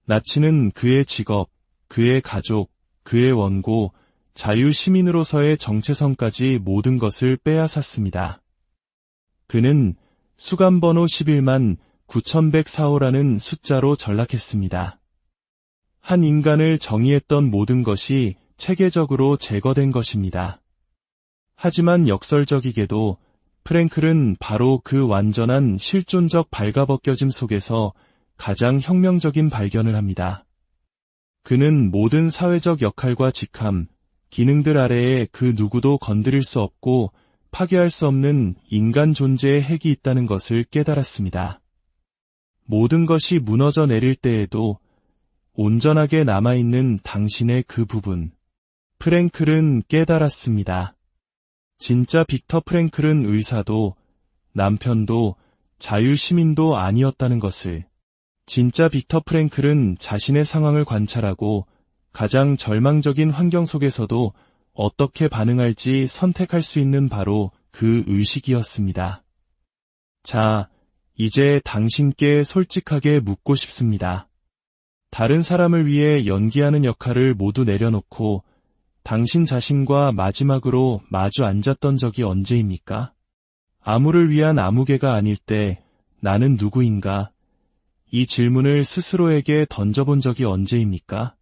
나치는 그의 직업, 그의 가족, 그의 원고, 자유 시민으로서의 정체성까지 모든 것을 빼앗았습니다. 그는 수감번호 11만 9104호라는 숫자로 전락했습니다. 한 인간을 정의했던 모든 것이 체계적으로 제거된 것입니다. 하지만 역설적이게도 프랭클은 바로 그 완전한 실존적 발가벗겨짐 속에서 가장 혁명적인 발견을 합니다. 그는 모든 사회적 역할과 직함, 기능들 아래에 그 누구도 건드릴 수 없고 파괴할 수 없는 인간 존재의 핵이 있다는 것을 깨달았습니다. 모든 것이 무너져 내릴 때에도 온전하게 남아있는 당신의 그 부분. 프랭클은 깨달았습니다. 진짜 빅터 프랭클은 의사도 남편도 자유시민도 아니었다는 것을. 진짜 빅터 프랭클은 자신의 상황을 관찰하고 가장 절망적인 환경 속에서도 어떻게 반응할지 선택할 수 있는 바로 그 의식이었습니다. 자, 이제 당신께 솔직하게 묻고 싶습니다. 다른 사람을 위해 연기하는 역할을 모두 내려놓고 당신 자신과 마지막으로 마주 앉았던 적이 언제입니까? 아무를 위한 아무개가 아닐 때 나는 누구인가? 이 질문을 스스로에게 던져본 적이 언제입니까?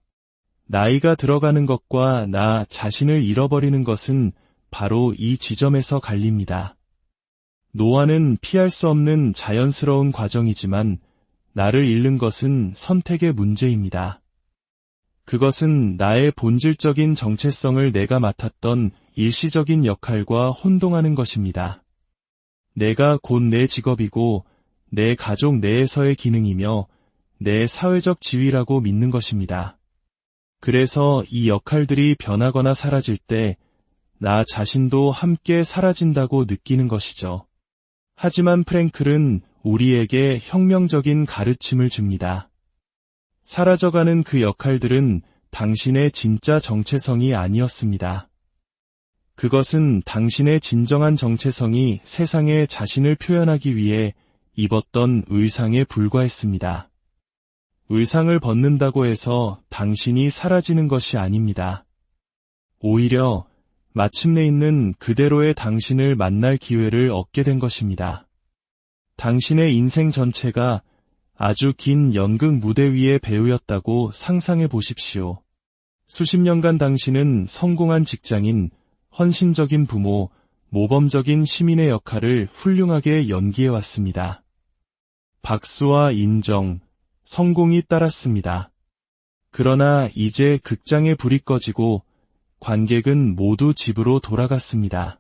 나이가 들어가는 것과 나 자신을 잃어버리는 것은 바로 이 지점에서 갈립니다. 노화는 피할 수 없는 자연스러운 과정이지만 나를 잃는 것은 선택의 문제입니다. 그것은 나의 본질적인 정체성을 내가 맡았던 일시적인 역할과 혼동하는 것입니다. 내가 곧 내 직업이고 내 가족 내에서의 기능이며 내 사회적 지위라고 믿는 것입니다. 그래서 이 역할들이 변하거나 사라질 때 나 자신도 함께 사라진다고 느끼는 것이죠. 하지만 프랭클은 우리에게 혁명적인 가르침을 줍니다. 사라져가는 그 역할들은 당신의 진짜 정체성이 아니었습니다. 그것은 당신의 진정한 정체성이 세상에 자신을 표현하기 위해 입었던 의상에 불과했습니다. 의상을 벗는다고 해서 당신이 사라지는 것이 아닙니다. 오히려 마침내 있는 그대로의 당신을 만날 기회를 얻게 된 것입니다. 당신의 인생 전체가 아주 긴 연극 무대 위의 배우였다고 상상해 보십시오. 수십 년간 당신은 성공한 직장인, 헌신적인 부모, 모범적인 시민의 역할을 훌륭하게 연기해왔습니다. 박수와 인정, 성공이 따랐습니다. 그러나 이제 극장의 불이 꺼지고 관객은 모두 집으로 돌아갔습니다.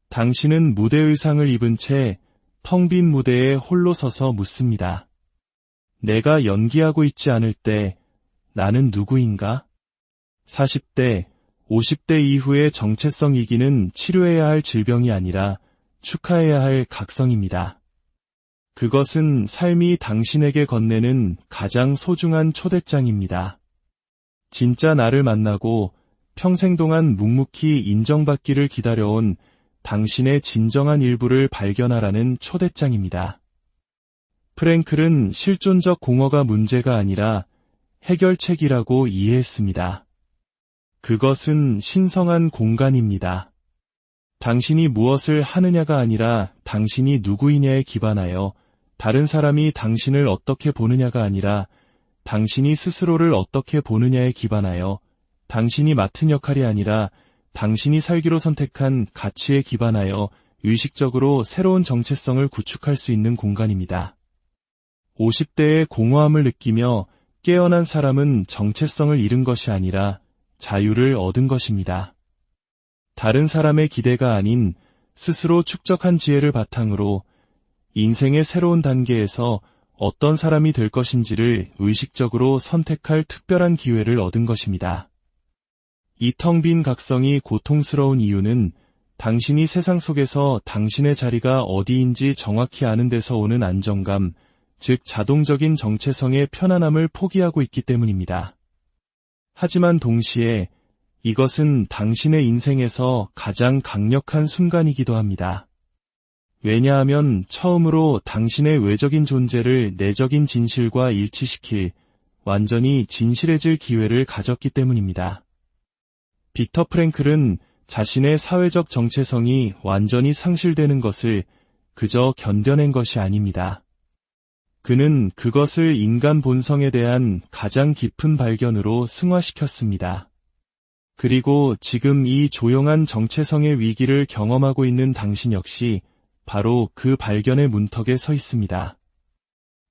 당신은 무대 의상을 입은 채 텅 빈 무대에 홀로 서서 묻습니다. 내가 연기하고 있지 않을 때 나는 누구인가? 40대, 50대 이후의 정체성 위기는 치료해야 할 질병이 아니라 축하해야 할 각성입니다. 그것은 삶이 당신에게 건네는 가장 소중한 초대장입니다. 진짜 나를 만나고 평생 동안 묵묵히 인정받기를 기다려온 당신의 진정한 일부를 발견하라는 초대장입니다. 프랭클은 실존적 공허가 문제가 아니라 해결책이라고 이해했습니다. 그것은 신성한 공간입니다. 당신이 무엇을 하느냐가 아니라 당신이 누구이냐에 기반하여 다른 사람이 당신을 어떻게 보느냐가 아니라 당신이 스스로를 어떻게 보느냐에 기반하여 당신이 맡은 역할이 아니라 당신이 살기로 선택한 가치에 기반하여 의식적으로 새로운 정체성을 구축할 수 있는 공간입니다. 50대의 공허함을 느끼며 깨어난 사람은 정체성을 잃은 것이 아니라 자유를 얻은 것입니다. 다른 사람의 기대가 아닌 스스로 축적한 지혜를 바탕으로 인생의 새로운 단계에서 어떤 사람이 될 것인지를 의식적으로 선택할 특별한 기회를 얻은 것입니다. 이 텅 빈 각성이 고통스러운 이유는 당신이 세상 속에서 당신의 자리가 어디인지 정확히 아는 데서 오는 안정감, 즉 자동적인 정체성의 편안함을 포기하고 있기 때문입니다. 하지만 동시에 이것은 당신의 인생에서 가장 강력한 순간이기도 합니다. 왜냐하면 처음으로 당신의 외적인 존재를 내적인 진실과 일치시킬 완전히 진실해질 기회를 가졌기 때문입니다. 빅터 프랭클은 자신의 사회적 정체성이 완전히 상실되는 것을 그저 견뎌낸 것이 아닙니다. 그는 그것을 인간 본성에 대한 가장 깊은 발견으로 승화시켰습니다. 그리고 지금 이 조용한 정체성의 위기를 경험하고 있는 당신 역시 바로 그 발견의 문턱에 서 있습니다.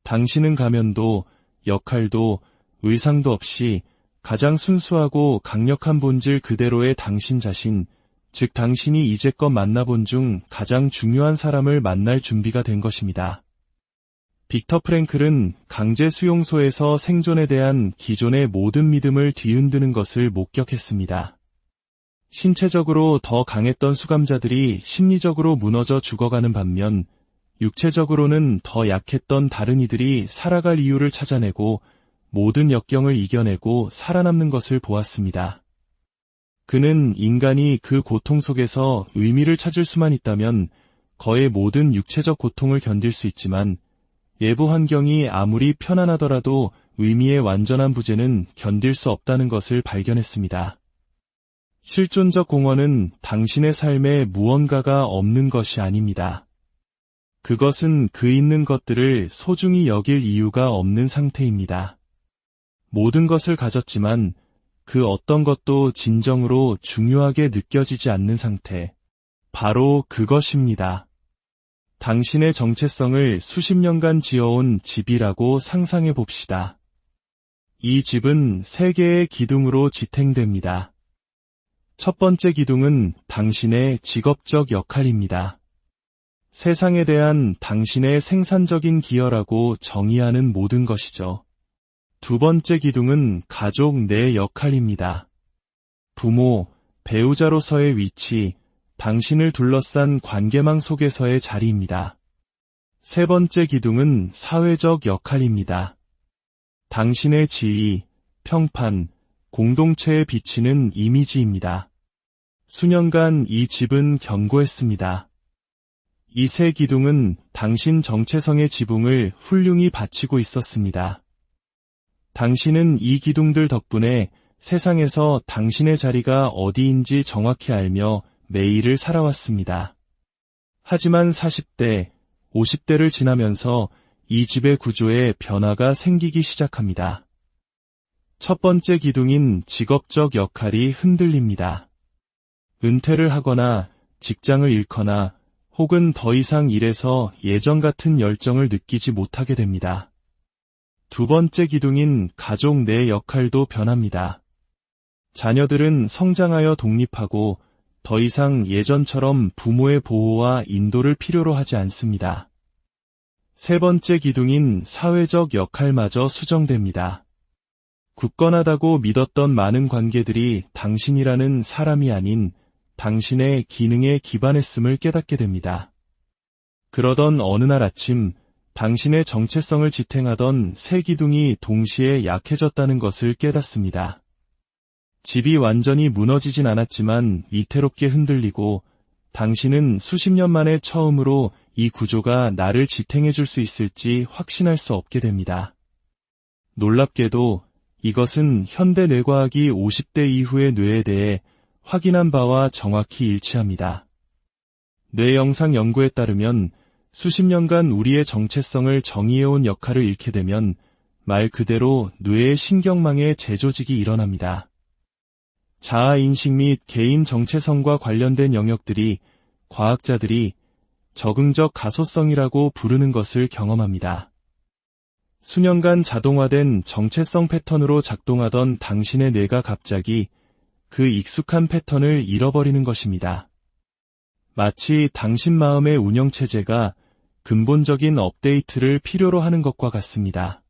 당신은 가면도, 역할도, 의상도 없이 가장 순수하고 강력한 본질 그대로의 당신 자신, 즉 당신이 이제껏 만나본 중 가장 중요한 사람을 만날 준비가 된 것입니다. 빅터 프랭클은 강제 수용소에서 생존에 대한 기존의 모든 믿음을 뒤흔드는 것을 목격했습니다. 신체적으로 더 강했던 수감자들이 심리적으로 무너져 죽어가는 반면 육체적으로는 더 약했던 다른 이들이 살아갈 이유를 찾아내고 모든 역경을 이겨내고 살아남는 것을 보았습니다. 그는 인간이 그 고통 속에서 의미를 찾을 수만 있다면 거의 모든 육체적 고통을 견딜 수 있지만 외부 환경이 아무리 편안하더라도 의미의 완전한 부재는 견딜 수 없다는 것을 발견했습니다. 실존적 공허는 당신의 삶에 무언가가 없는 것이 아닙니다. 그것은 그 있는 것들을 소중히 여길 이유가 없는 상태입니다. 모든 것을 가졌지만 그 어떤 것도 진정으로 중요하게 느껴지지 않는 상태, 바로 그것입니다. 당신의 정체성을 수십 년간 지어온 집이라고 상상해 봅시다. 이 집은 세 개의 기둥으로 지탱됩니다. 첫 번째 기둥은 당신의 직업적 역할입니다. 세상에 대한 당신의 생산적인 기여라고 정의하는 모든 것이죠. 두 번째 기둥은 가족 내 역할입니다. 부모, 배우자로서의 위치, 당신을 둘러싼 관계망 속에서의 자리입니다. 세 번째 기둥은 사회적 역할입니다. 당신의 지위, 평판, 공동체에 비치는 이미지입니다. 수년간 이 집은 견고했습니다. 이 세 기둥은 당신 정체성의 지붕을 훌륭히 받치고 있었습니다. 당신은 이 기둥들 덕분에 세상에서 당신의 자리가 어디인지 정확히 알며 매일을 살아왔습니다. 하지만 40대, 50대를 지나면서 이 집의 구조에 변화가 생기기 시작합니다. 첫 번째 기둥인 직업적 역할이 흔들립니다. 은퇴를 하거나 직장을 잃거나 혹은 더 이상 일에서 예전 같은 열정을 느끼지 못하게 됩니다. 두 번째 기둥인 가족 내 역할도 변합니다. 자녀들은 성장하여 독립하고 더 이상 예전처럼 부모의 보호와 인도를 필요로 하지 않습니다. 세 번째 기둥인 사회적 역할마저 수정됩니다. 굳건하다고 믿었던 많은 관계들이 당신이라는 사람이 아닌 당신의 기능에 기반했음을 깨닫게 됩니다. 그러던 어느 날 아침, 당신의 정체성을 지탱하던 세 기둥이 동시에 약해졌다는 것을 깨닫습니다. 집이 완전히 무너지진 않았지만 위태롭게 흔들리고 당신은 수십 년 만에 처음으로 이 구조가 나를 지탱해 줄 수 있을지 확신할 수 없게 됩니다. 놀랍게도 이것은 현대 뇌과학이 50대 이후의 뇌에 대해 확인한 바와 정확히 일치합니다. 뇌 영상 연구에 따르면 수십 년간 우리의 정체성을 정의해온 역할을 잃게 되면 말 그대로 뇌의 신경망에 재조직이 일어납니다. 자아인식 및 개인 정체성과 관련된 영역들이 과학자들이 적응적 가소성이라고 부르는 것을 경험합니다. 수년간 자동화된 정체성 패턴으로 작동하던 당신의 뇌가 갑자기 그 익숙한 패턴을 잃어버리는 것입니다. 마치 당신 마음의 운영체제가 근본적인 업데이트를 필요로 하는 것과 같습니다.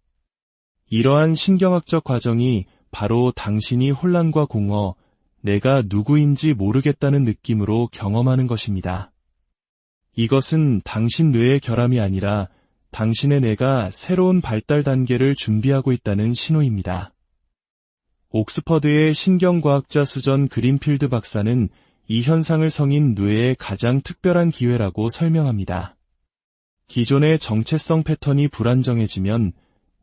이러한 신경학적 과정이 바로 당신이 혼란과 공허, 내가 누구인지 모르겠다는 느낌으로 경험하는 것입니다. 이것은 당신 뇌의 결함이 아니라 당신의 뇌가 새로운 발달 단계를 준비하고 있다는 신호입니다. 옥스퍼드의 신경과학자 수전 그린필드 박사는 이 현상을 성인 뇌의 가장 특별한 기회라고 설명합니다. 기존의 정체성 패턴이 불안정해지면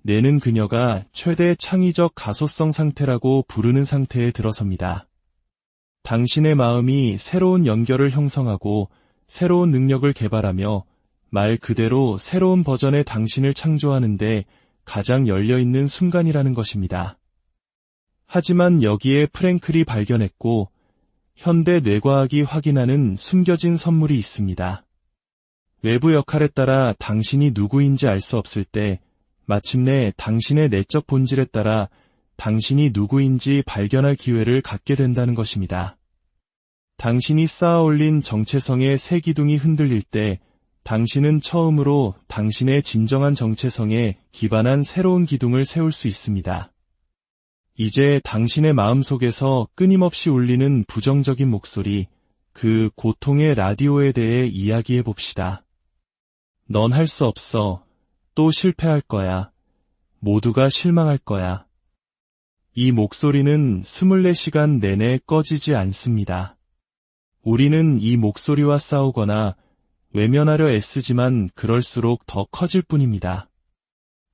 뇌는 그녀가 최대 창의적 가소성 상태라고 부르는 상태에 들어섭니다. 당신의 마음이 새로운 연결을 형성하고 새로운 능력을 개발하며 말 그대로 새로운 버전의 당신을 창조하는데 가장 열려있는 순간이라는 것입니다. 하지만 여기에 프랭클이 발견했고 현대 뇌과학이 확인하는 숨겨진 선물이 있습니다. 외부 역할에 따라 당신이 누구인지 알 수 없을 때 마침내 당신의 내적 본질에 따라 당신이 누구인지 발견할 기회를 갖게 된다는 것입니다. 당신이 쌓아올린 정체성의 새 기둥이 흔들릴 때 당신은 처음으로 당신의 진정한 정체성에 기반한 새로운 기둥을 세울 수 있습니다. 이제 당신의 마음속에서 끊임없이 울리는 부정적인 목소리, 그 고통의 라디오에 대해 이야기해 봅시다. 넌 할 수 없어. 또 실패할 거야. 모두가 실망할 거야. 이 목소리는 24시간 내내 꺼지지 않습니다. 우리는 이 목소리와 싸우거나 외면하려 애쓰지만 그럴수록 더 커질 뿐입니다.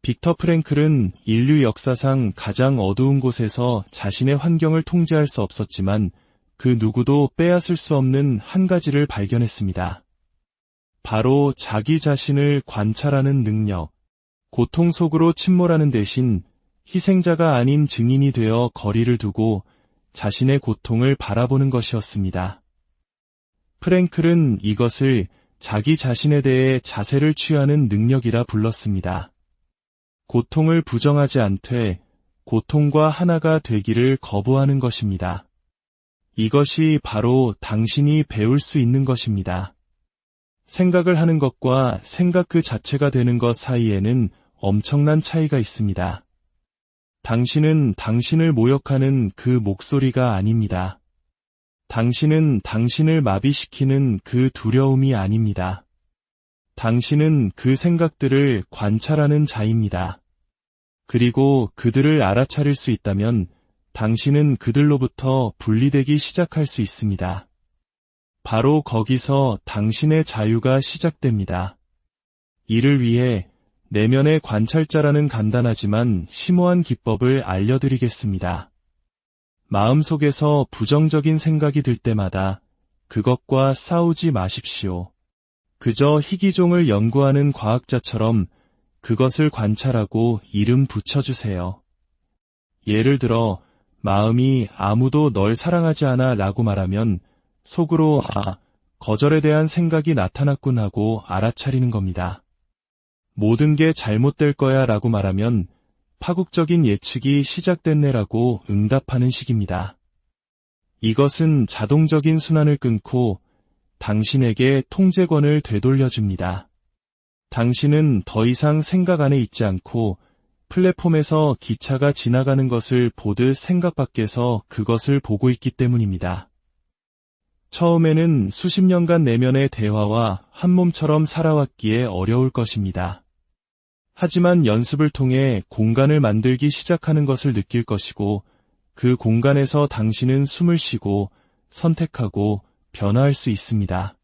빅터 프랭클은 인류 역사상 가장 어두운 곳에서 자신의 환경을 통제할 수 없었지만 그 누구도 빼앗을 수 없는 한 가지를 발견했습니다. 바로 자기 자신을 관찰하는 능력. 고통 속으로 침몰하는 대신 희생자가 아닌 증인이 되어 거리를 두고 자신의 고통을 바라보는 것이었습니다. 프랭클은 이것을 자기 자신에 대해 자세를 취하는 능력이라 불렀습니다. 고통을 부정하지 않되 고통과 하나가 되기를 거부하는 것입니다. 이것이 바로 당신이 배울 수 있는 것입니다. 생각을 하는 것과 생각 그 자체가 되는 것 사이에는 엄청난 차이가 있습니다. 당신은 당신을 모욕하는 그 목소리가 아닙니다. 당신은 당신을 마비시키는 그 두려움이 아닙니다. 당신은 그 생각들을 관찰하는 자입니다. 그리고 그들을 알아차릴 수 있다면 당신은 그들로부터 분리되기 시작할 수 있습니다. 바로 거기서 당신의 자유가 시작됩니다. 이를 위해 내면의 관찰자라는 간단하지만 심오한 기법을 알려드리겠습니다. 마음속에서 부정적인 생각이 들 때마다 그것과 싸우지 마십시오. 그저 희귀종을 연구하는 과학자처럼 그것을 관찰하고 이름 붙여주세요. 예를 들어 마음이 아무도 널 사랑하지 않아 라고 말하면 속으로 거절에 대한 생각이 나타났군 하고 알아차리는 겁니다. 모든 게 잘못될 거야 라고 말하면 파국적인 예측이 시작됐네라고 응답하는 식입니다. 이것은 자동적인 순환을 끊고 당신에게 통제권을 되돌려줍니다. 당신은 더 이상 생각 안에 있지 않고 플랫폼에서 기차가 지나가는 것을 보듯 생각 밖에서 그것을 보고 있기 때문입니다. 처음에는 수십 년간 내면의 대화와 한 몸처럼 살아왔기에 어려울 것입니다. 하지만 연습을 통해 공간을 만들기 시작하는 것을 느낄 것이고 그 공간에서 당신은 숨을 쉬고 선택하고 변화할 수 있습니다.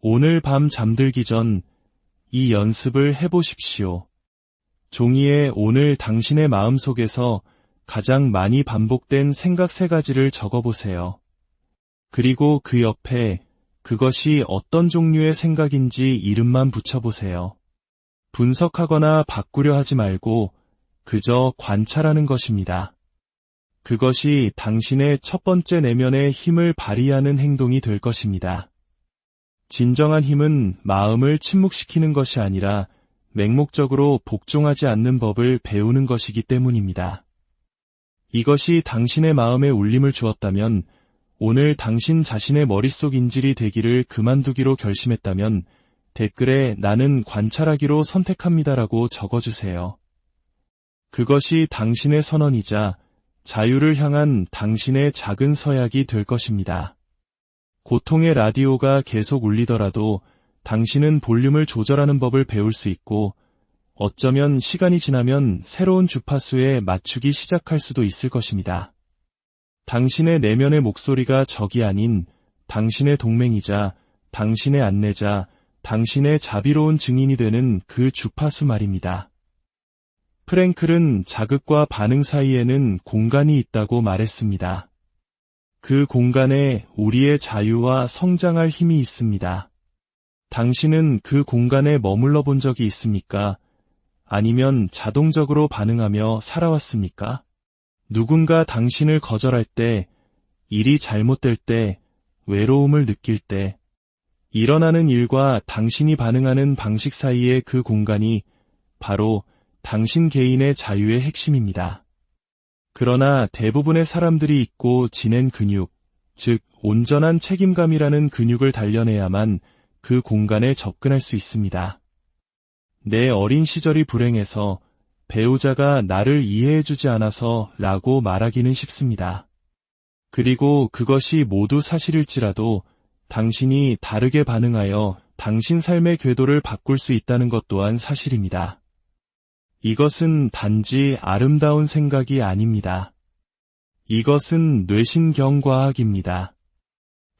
오늘 밤 잠들기 전 이 연습을 해보십시오. 종이에 오늘 당신의 마음속에서 가장 많이 반복된 생각 3가지를 적어보세요. 그리고 그 옆에 그것이 어떤 종류의 생각인지 이름만 붙여보세요. 분석하거나 바꾸려 하지 말고 그저 관찰하는 것입니다. 그것이 당신의 첫 번째 내면의 힘을 발휘하는 행동이 될 것입니다. 진정한 힘은 마음을 침묵시키는 것이 아니라 맹목적으로 복종하지 않는 법을 배우는 것이기 때문입니다. 이것이 당신의 마음에 울림을 주었다면, 오늘 당신 자신의 머릿속 인질이 되기를 그만두기로 결심했다면 댓글에 나는 관찰하기로 선택합니다라고 적어주세요. 그것이 당신의 선언이자 자유를 향한 당신의 작은 서약이 될 것입니다. 고통의 라디오가 계속 울리더라도 당신은 볼륨을 조절하는 법을 배울 수 있고 어쩌면 시간이 지나면 새로운 주파수에 맞추기 시작할 수도 있을 것입니다. 당신의 내면의 목소리가 적이 아닌 당신의 동맹이자 당신의 안내자, 당신의 자비로운 증인이 되는 그 주파수 말입니다. 프랭클은 자극과 반응 사이에는 공간이 있다고 말했습니다. 그 공간에 우리의 자유와 성장할 힘이 있습니다. 당신은 그 공간에 머물러 본 적이 있습니까? 아니면 자동적으로 반응하며 살아왔습니까? 누군가 당신을 거절할 때, 일이 잘못될 때, 외로움을 느낄 때, 일어나는 일과 당신이 반응하는 방식 사이의 그 공간이 바로 당신 개인의 자유의 핵심입니다. 그러나 대부분의 사람들이 잊고 지낸 근육, 즉 온전한 책임감이라는 근육을 단련해야만 그 공간에 접근할 수 있습니다. 내 어린 시절이 불행해서 배우자가 나를 이해해주지 않아서 라고 말하기는 쉽습니다. 그리고 그것이 모두 사실일지라도 당신이 다르게 반응하여 당신 삶의 궤도를 바꿀 수 있다는 것 또한 사실입니다. 이것은 단지 아름다운 생각이 아닙니다. 이것은 뇌신경과학입니다.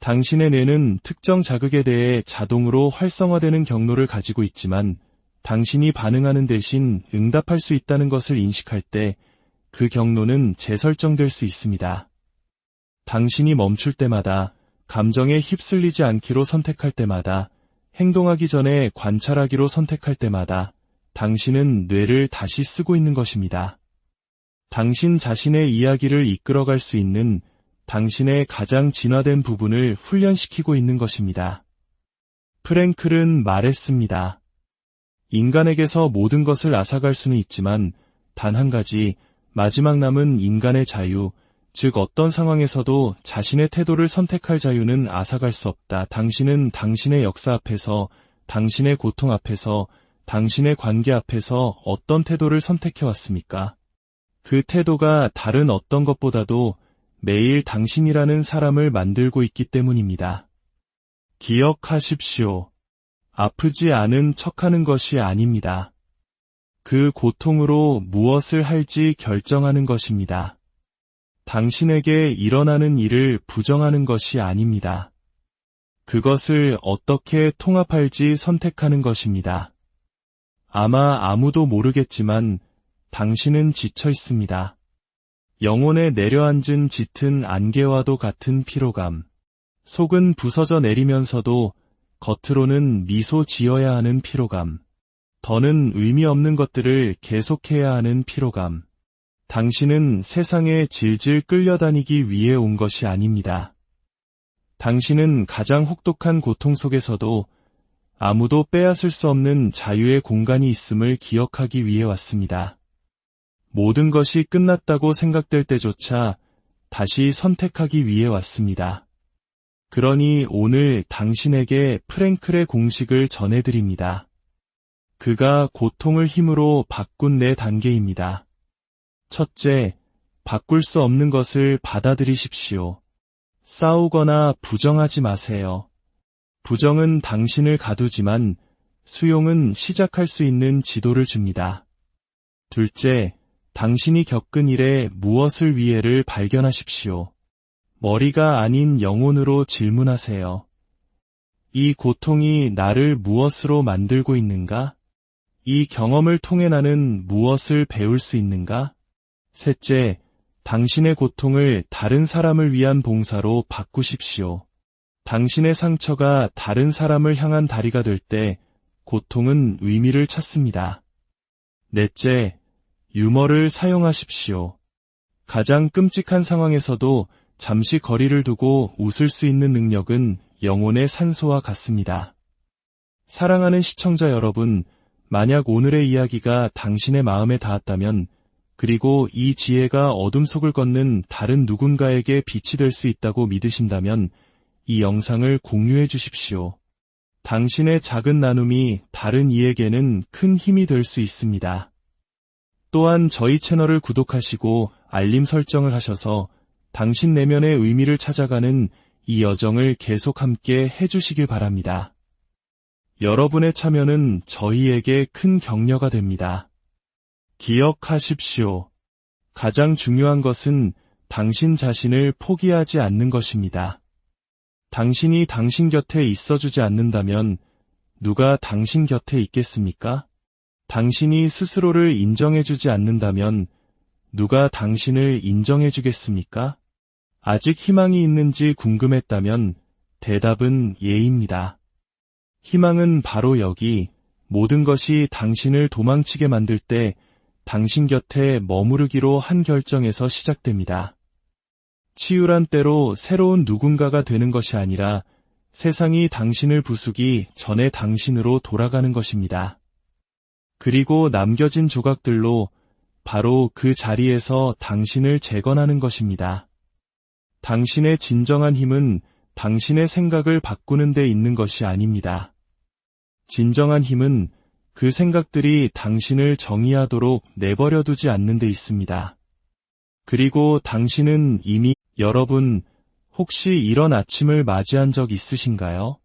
당신의 뇌는 특정 자극에 대해 자동으로 활성화되는 경로를 가지고 있지만 당신이 반응하는 대신 응답할 수 있다는 것을 인식할 때 그 경로는 재설정될 수 있습니다. 당신이 멈출 때마다, 감정에 휩쓸리지 않기로 선택할 때마다, 행동하기 전에 관찰하기로 선택할 때마다 당신은 뇌를 다시 쓰고 있는 것입니다. 당신 자신의 이야기를 이끌어갈 수 있는 당신의 가장 진화된 부분을 훈련시키고 있는 것입니다. 프랭클은 말했습니다. 인간에게서 모든 것을 앗아갈 수는 있지만 단 한 가지, 마지막 남은 인간의 자유, 즉 어떤 상황에서도 자신의 태도를 선택할 자유는 앗아갈 수 없다. 당신은 당신의 역사 앞에서, 당신의 고통 앞에서, 당신의 관계 앞에서 어떤 태도를 선택해왔습니까? 그 태도가 다른 어떤 것보다도 매일 당신이라는 사람을 만들고 있기 때문입니다. 기억하십시오. 아프지 않은 척하는 것이 아닙니다. 그 고통으로 무엇을 할지 결정하는 것입니다. 당신에게 일어나는 일을 부정하는 것이 아닙니다. 그것을 어떻게 통합할지 선택하는 것입니다. 아마 아무도 모르겠지만 당신은 지쳐 있습니다. 영혼에 내려앉은 짙은 안개와도 같은 피로감. 속은 부서져 내리면서도 겉으로는 미소 지어야 하는 피로감. 더는 의미 없는 것들을 계속해야 하는 피로감. 당신은 세상에 질질 끌려다니기 위해 온 것이 아닙니다. 당신은 가장 혹독한 고통 속에서도 아무도 빼앗을 수 없는 자유의 공간이 있음을 기억하기 위해 왔습니다. 모든 것이 끝났다고 생각될 때조차 다시 선택하기 위해 왔습니다. 그러니 오늘 당신에게 프랭클의 공식을 전해드립니다. 그가 고통을 힘으로 바꾼 4단계입니다. 첫째, 바꿀 수 없는 것을 받아들이십시오. 싸우거나 부정하지 마세요. 부정은 당신을 가두지만 수용은 시작할 수 있는 지도를 줍니다. 둘째, 당신이 겪은 일에 무엇을 위해를 발견하십시오. 머리가 아닌 영혼으로 질문하세요. 이 고통이 나를 무엇으로 만들고 있는가? 이 경험을 통해 나는 무엇을 배울 수 있는가? 셋째, 당신의 고통을 다른 사람을 위한 봉사로 바꾸십시오. 당신의 상처가 다른 사람을 향한 다리가 될 때 고통은 의미를 찾습니다. 넷째, 유머를 사용하십시오. 가장 끔찍한 상황에서도 잠시 거리를 두고 웃을 수 있는 능력은 영혼의 산소와 같습니다. 사랑하는 시청자 여러분, 만약 오늘의 이야기가 당신의 마음에 닿았다면, 그리고 이 지혜가 어둠 속을 걷는 다른 누군가에게 빛이 될 수 있다고 믿으신다면 이 영상을 공유해 주십시오. 당신의 작은 나눔이 다른 이에게는 큰 힘이 될 수 있습니다. 또한 저희 채널을 구독하시고 알림 설정을 하셔서 당신 내면의 의미를 찾아가는 이 여정을 계속 함께 해주시길 바랍니다. 여러분의 참여는 저희에게 큰 격려가 됩니다. 기억하십시오. 가장 중요한 것은 당신 자신을 포기하지 않는 것입니다. 당신이 당신 곁에 있어주지 않는다면 누가 당신 곁에 있겠습니까? 당신이 스스로를 인정해주지 않는다면 누가 당신을 인정해주겠습니까? 아직 희망이 있는지 궁금했다면 대답은 예입니다. 희망은 바로 여기, 모든 것이 당신을 도망치게 만들 때 당신 곁에 머무르기로 한 결정에서 시작됩니다. 치유란 때로 새로운 누군가가 되는 것이 아니라 세상이 당신을 부수기 전에 당신으로 돌아가는 것입니다. 그리고 남겨진 조각들로 바로 그 자리에서 당신을 재건하는 것입니다. 당신의 진정한 힘은 당신의 생각을 바꾸는 데 있는 것이 아닙니다. 진정한 힘은 그 생각들이 당신을 정의하도록 내버려두지 않는 데 있습니다. 그리고 당신은 이미 여러분, 혹시 이런 아침을 맞이한 적 있으신가요?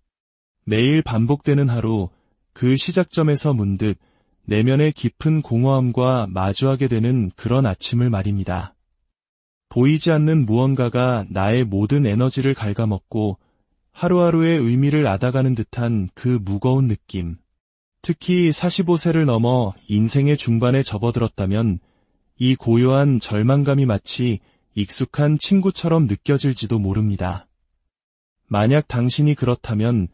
매일 반복되는 하루, 그 시작점에서 문득 내면의 깊은 공허함과 마주하게 되는 그런 아침을 말입니다. 보이지 않는 무언가가 나의 모든 에너지를 갉아먹고 하루하루의 의미를 앗아가는 듯한 그 무거운 느낌. 특히 45세를 넘어 인생의 중반에 접어들었다면 이 고요한 절망감이 마치 익숙한 친구처럼 느껴질지도 모릅니다. 만약 당신이 그렇다면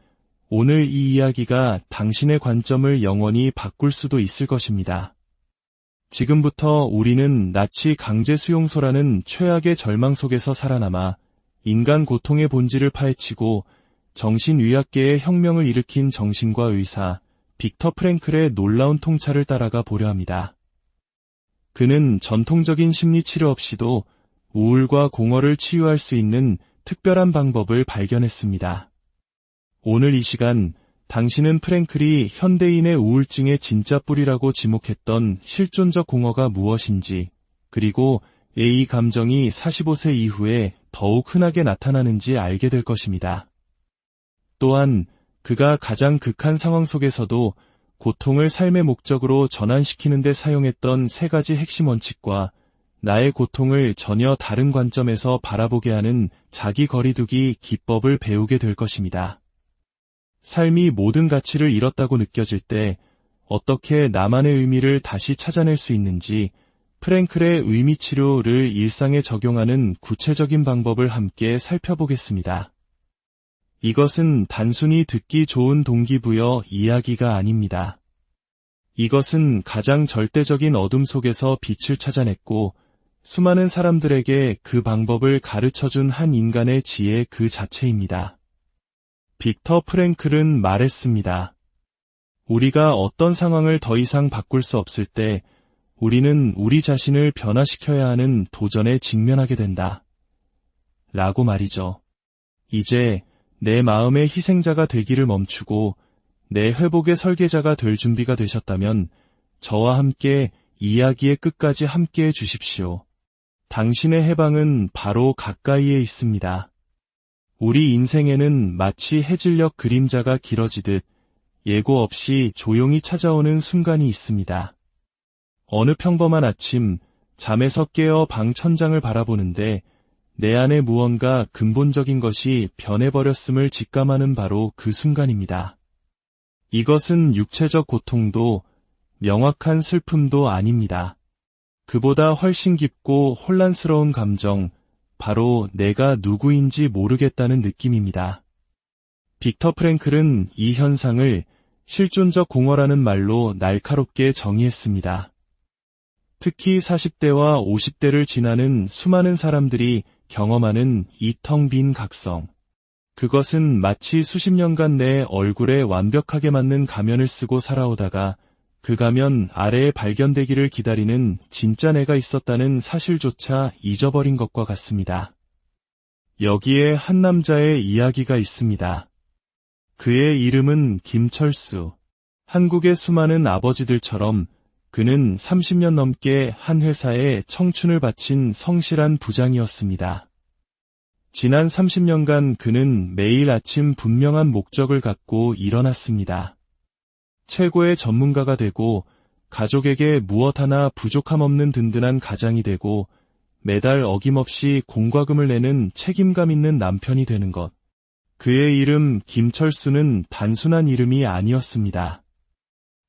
오늘 이 이야기가 당신의 관점을 영원히 바꿀 수도 있을 것입니다. 지금부터 우리는 나치 강제 수용소라는 최악의 절망 속에서 살아남아 인간 고통의 본질을 파헤치고 정신의학계의 혁명을 일으킨 정신과 의사 빅터 프랭클의 놀라운 통찰을 따라가 보려 합니다. 그는 전통적인 심리치료 없이도 우울과 공허를 치유할 수 있는 특별한 방법을 발견했습니다. 오늘 이 시간 당신은 프랭클이 현대인의 우울증의 진짜 뿌리라고 지목했던 실존적 공허가 무엇인지, 그리고 이 감정이 45세 이후에 더욱 흔하게 나타나는지 알게 될 것입니다. 또한 그가 가장 극한 상황 속에서도 고통을 삶의 목적으로 전환시키는 데 사용했던 3가지 핵심 원칙과 나의 고통을 전혀 다른 관점에서 바라보게 하는 자기 거리두기 기법을 배우게 될 것입니다. 삶이 모든 가치를 잃었다고 느껴질 때 어떻게 나만의 의미를 다시 찾아낼 수 있는지 프랭클의 의미치료를 일상에 적용하는 구체적인 방법을 함께 살펴보겠습니다. 이것은 단순히 듣기 좋은 동기부여 이야기가 아닙니다. 이것은 가장 절대적인 어둠 속에서 빛을 찾아냈고 수많은 사람들에게 그 방법을 가르쳐준 한 인간의 지혜 그 자체입니다. 빅터 프랭클은 말했습니다. 우리가 어떤 상황을 더 이상 바꿀 수 없을 때 우리는 우리 자신을 변화시켜야 하는 도전에 직면하게 된다. 라고 말이죠. 이제 내 마음의 희생자가 되기를 멈추고 내 회복의 설계자가 될 준비가 되셨다면 저와 함께 이야기의 끝까지 함께해 주십시오. 당신의 해방은 바로 가까이에 있습니다. 우리 인생에는 마치 해질녘 그림자가 길어지듯 예고 없이 조용히 찾아오는 순간이 있습니다. 어느 평범한 아침, 잠에서 깨어 방 천장을 바라보는데 내 안에 무언가 근본적인 것이 변해버렸음을 직감하는 바로 그 순간입니다. 이것은 육체적 고통도 명확한 슬픔도 아닙니다. 그보다 훨씬 깊고 혼란스러운 감정, 바로 내가 누구인지 모르겠다는 느낌입니다. 빅터 프랭클은 이 현상을 실존적 공허라는 말로 날카롭게 정의했습니다. 특히 40대와 50대를 지나는 수많은 사람들이 경험하는 이 텅 빈 각성. 그것은 마치 수십 년간 내 얼굴에 완벽하게 맞는 가면을 쓰고 살아오다가 그 가면 아래에 발견되기를 기다리는 진짜 내가 있었다는 사실조차 잊어버린 것과 같습니다. 여기에 한 남자의 이야기가 있습니다. 그의 이름은 김철수. 한국의 수많은 아버지들처럼 그는 30년 넘게 한 회사에 청춘을 바친 성실한 부장이었습니다. 지난 30년간 그는 매일 아침 분명한 목적을 갖고 일어났습니다. 최고의 전문가가 되고 가족에게 무엇 하나 부족함 없는 든든한 가장이 되고 매달 어김없이 공과금을 내는 책임감 있는 남편이 되는 것. 그의 이름 김철수는 단순한 이름이 아니었습니다.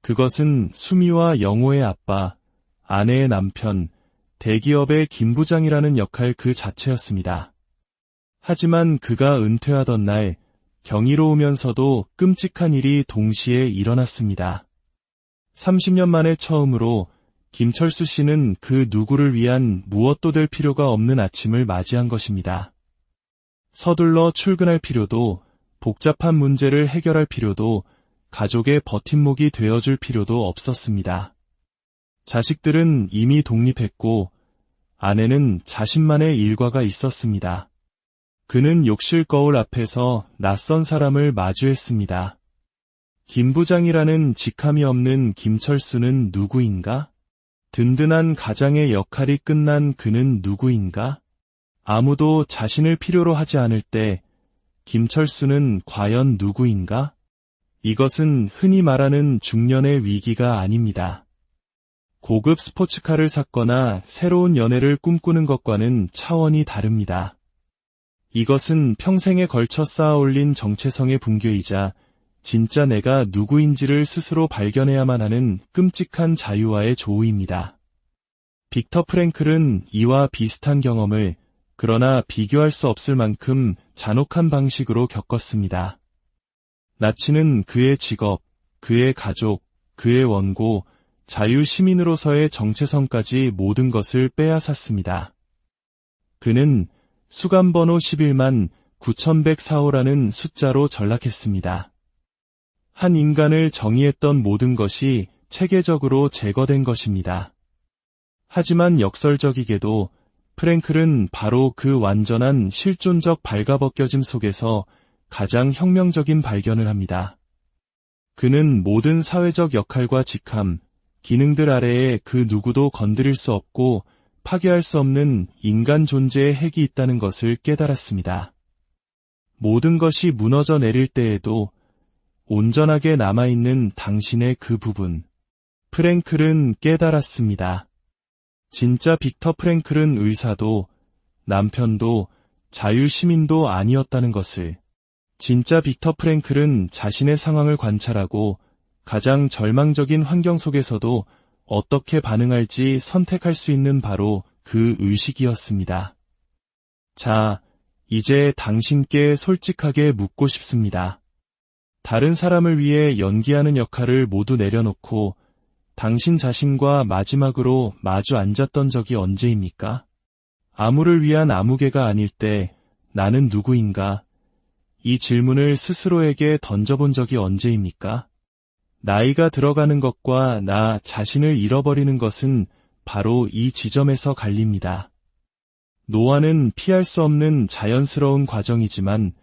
그것은 수미와 영호의 아빠, 아내의 남편, 대기업의 김부장이라는 역할 그 자체였습니다. 하지만 그가 은퇴하던 날 경이로우면서도 끔찍한 일이 동시에 일어났습니다. 30년 만에 처음으로 김철수 씨는 그 누구를 위한 무엇도 될 필요가 없는 아침을 맞이한 것입니다. 서둘러 출근할 필요도, 복잡한 문제를 해결할 필요도, 가족의 버팀목이 되어줄 필요도 없었습니다. 자식들은 이미 독립했고 아내는 자신만의 일과가 있었습니다. 그는 욕실 거울 앞에서 낯선 사람을 마주했습니다. 김 부장이라는 직함이 없는 김철수는 누구인가? 든든한 가장의 역할이 끝난 그는 누구인가? 아무도 자신을 필요로 하지 않을 때 김철수는 과연 누구인가? 이것은 흔히 말하는 중년의 위기가 아닙니다. 고급 스포츠카를 샀거나 새로운 연애를 꿈꾸는 것과는 차원이 다릅니다. 이것은 평생에 걸쳐 쌓아올린 정체성의 붕괴이자 진짜 내가 누구인지를 스스로 발견해야만 하는 끔찍한 자유와의 조우입니다. 빅터 프랭클은 이와 비슷한 경험을 그러나 비교할 수 없을 만큼 잔혹한 방식으로 겪었습니다. 나치는 그의 직업, 그의 가족, 그의 원고, 자유시민으로서의 정체성까지 모든 것을 빼앗았습니다. 그는 수감번호 11만 9104호라는 숫자로 전락했습니다. 한 인간을 정의했던 모든 것이 체계적으로 제거된 것입니다. 하지만 역설적이게도 프랭클은 바로 그 완전한 실존적 발가벗겨짐 속에서 가장 혁명적인 발견을 합니다. 그는 모든 사회적 역할과 직함, 기능들 아래에 그 누구도 건드릴 수 없고 파괴할 수 없는 인간 존재의 핵이 있다는 것을 깨달았습니다. 모든 것이 무너져 내릴 때에도 온전하게 남아있는 당신의 그 부분. 프랭클은 깨달았습니다. 진짜 빅터 프랭클은 의사도 남편도 자유시민도 아니었다는 것을. 진짜 빅터 프랭클은 자신의 상황을 관찰하고 가장 절망적인 환경 속에서도 어떻게 반응할지 선택할 수 있는 바로 그 의식이었습니다. 자, 이제 당신께 솔직하게 묻고 싶습니다. 다른 사람을 위해 연기하는 역할을 모두 내려놓고 당신 자신과 마지막으로 마주 앉았던 적이 언제입니까? 아무를 위한 아무개가 아닐 때 나는 누구인가? 이 질문을 스스로에게 던져본 적이 언제입니까? 나이가 들어가는 것과 나 자신을 잃어버리는 것은 바로 이 지점에서 갈립니다. 노화는 피할 수 없는 자연스러운 과정이지만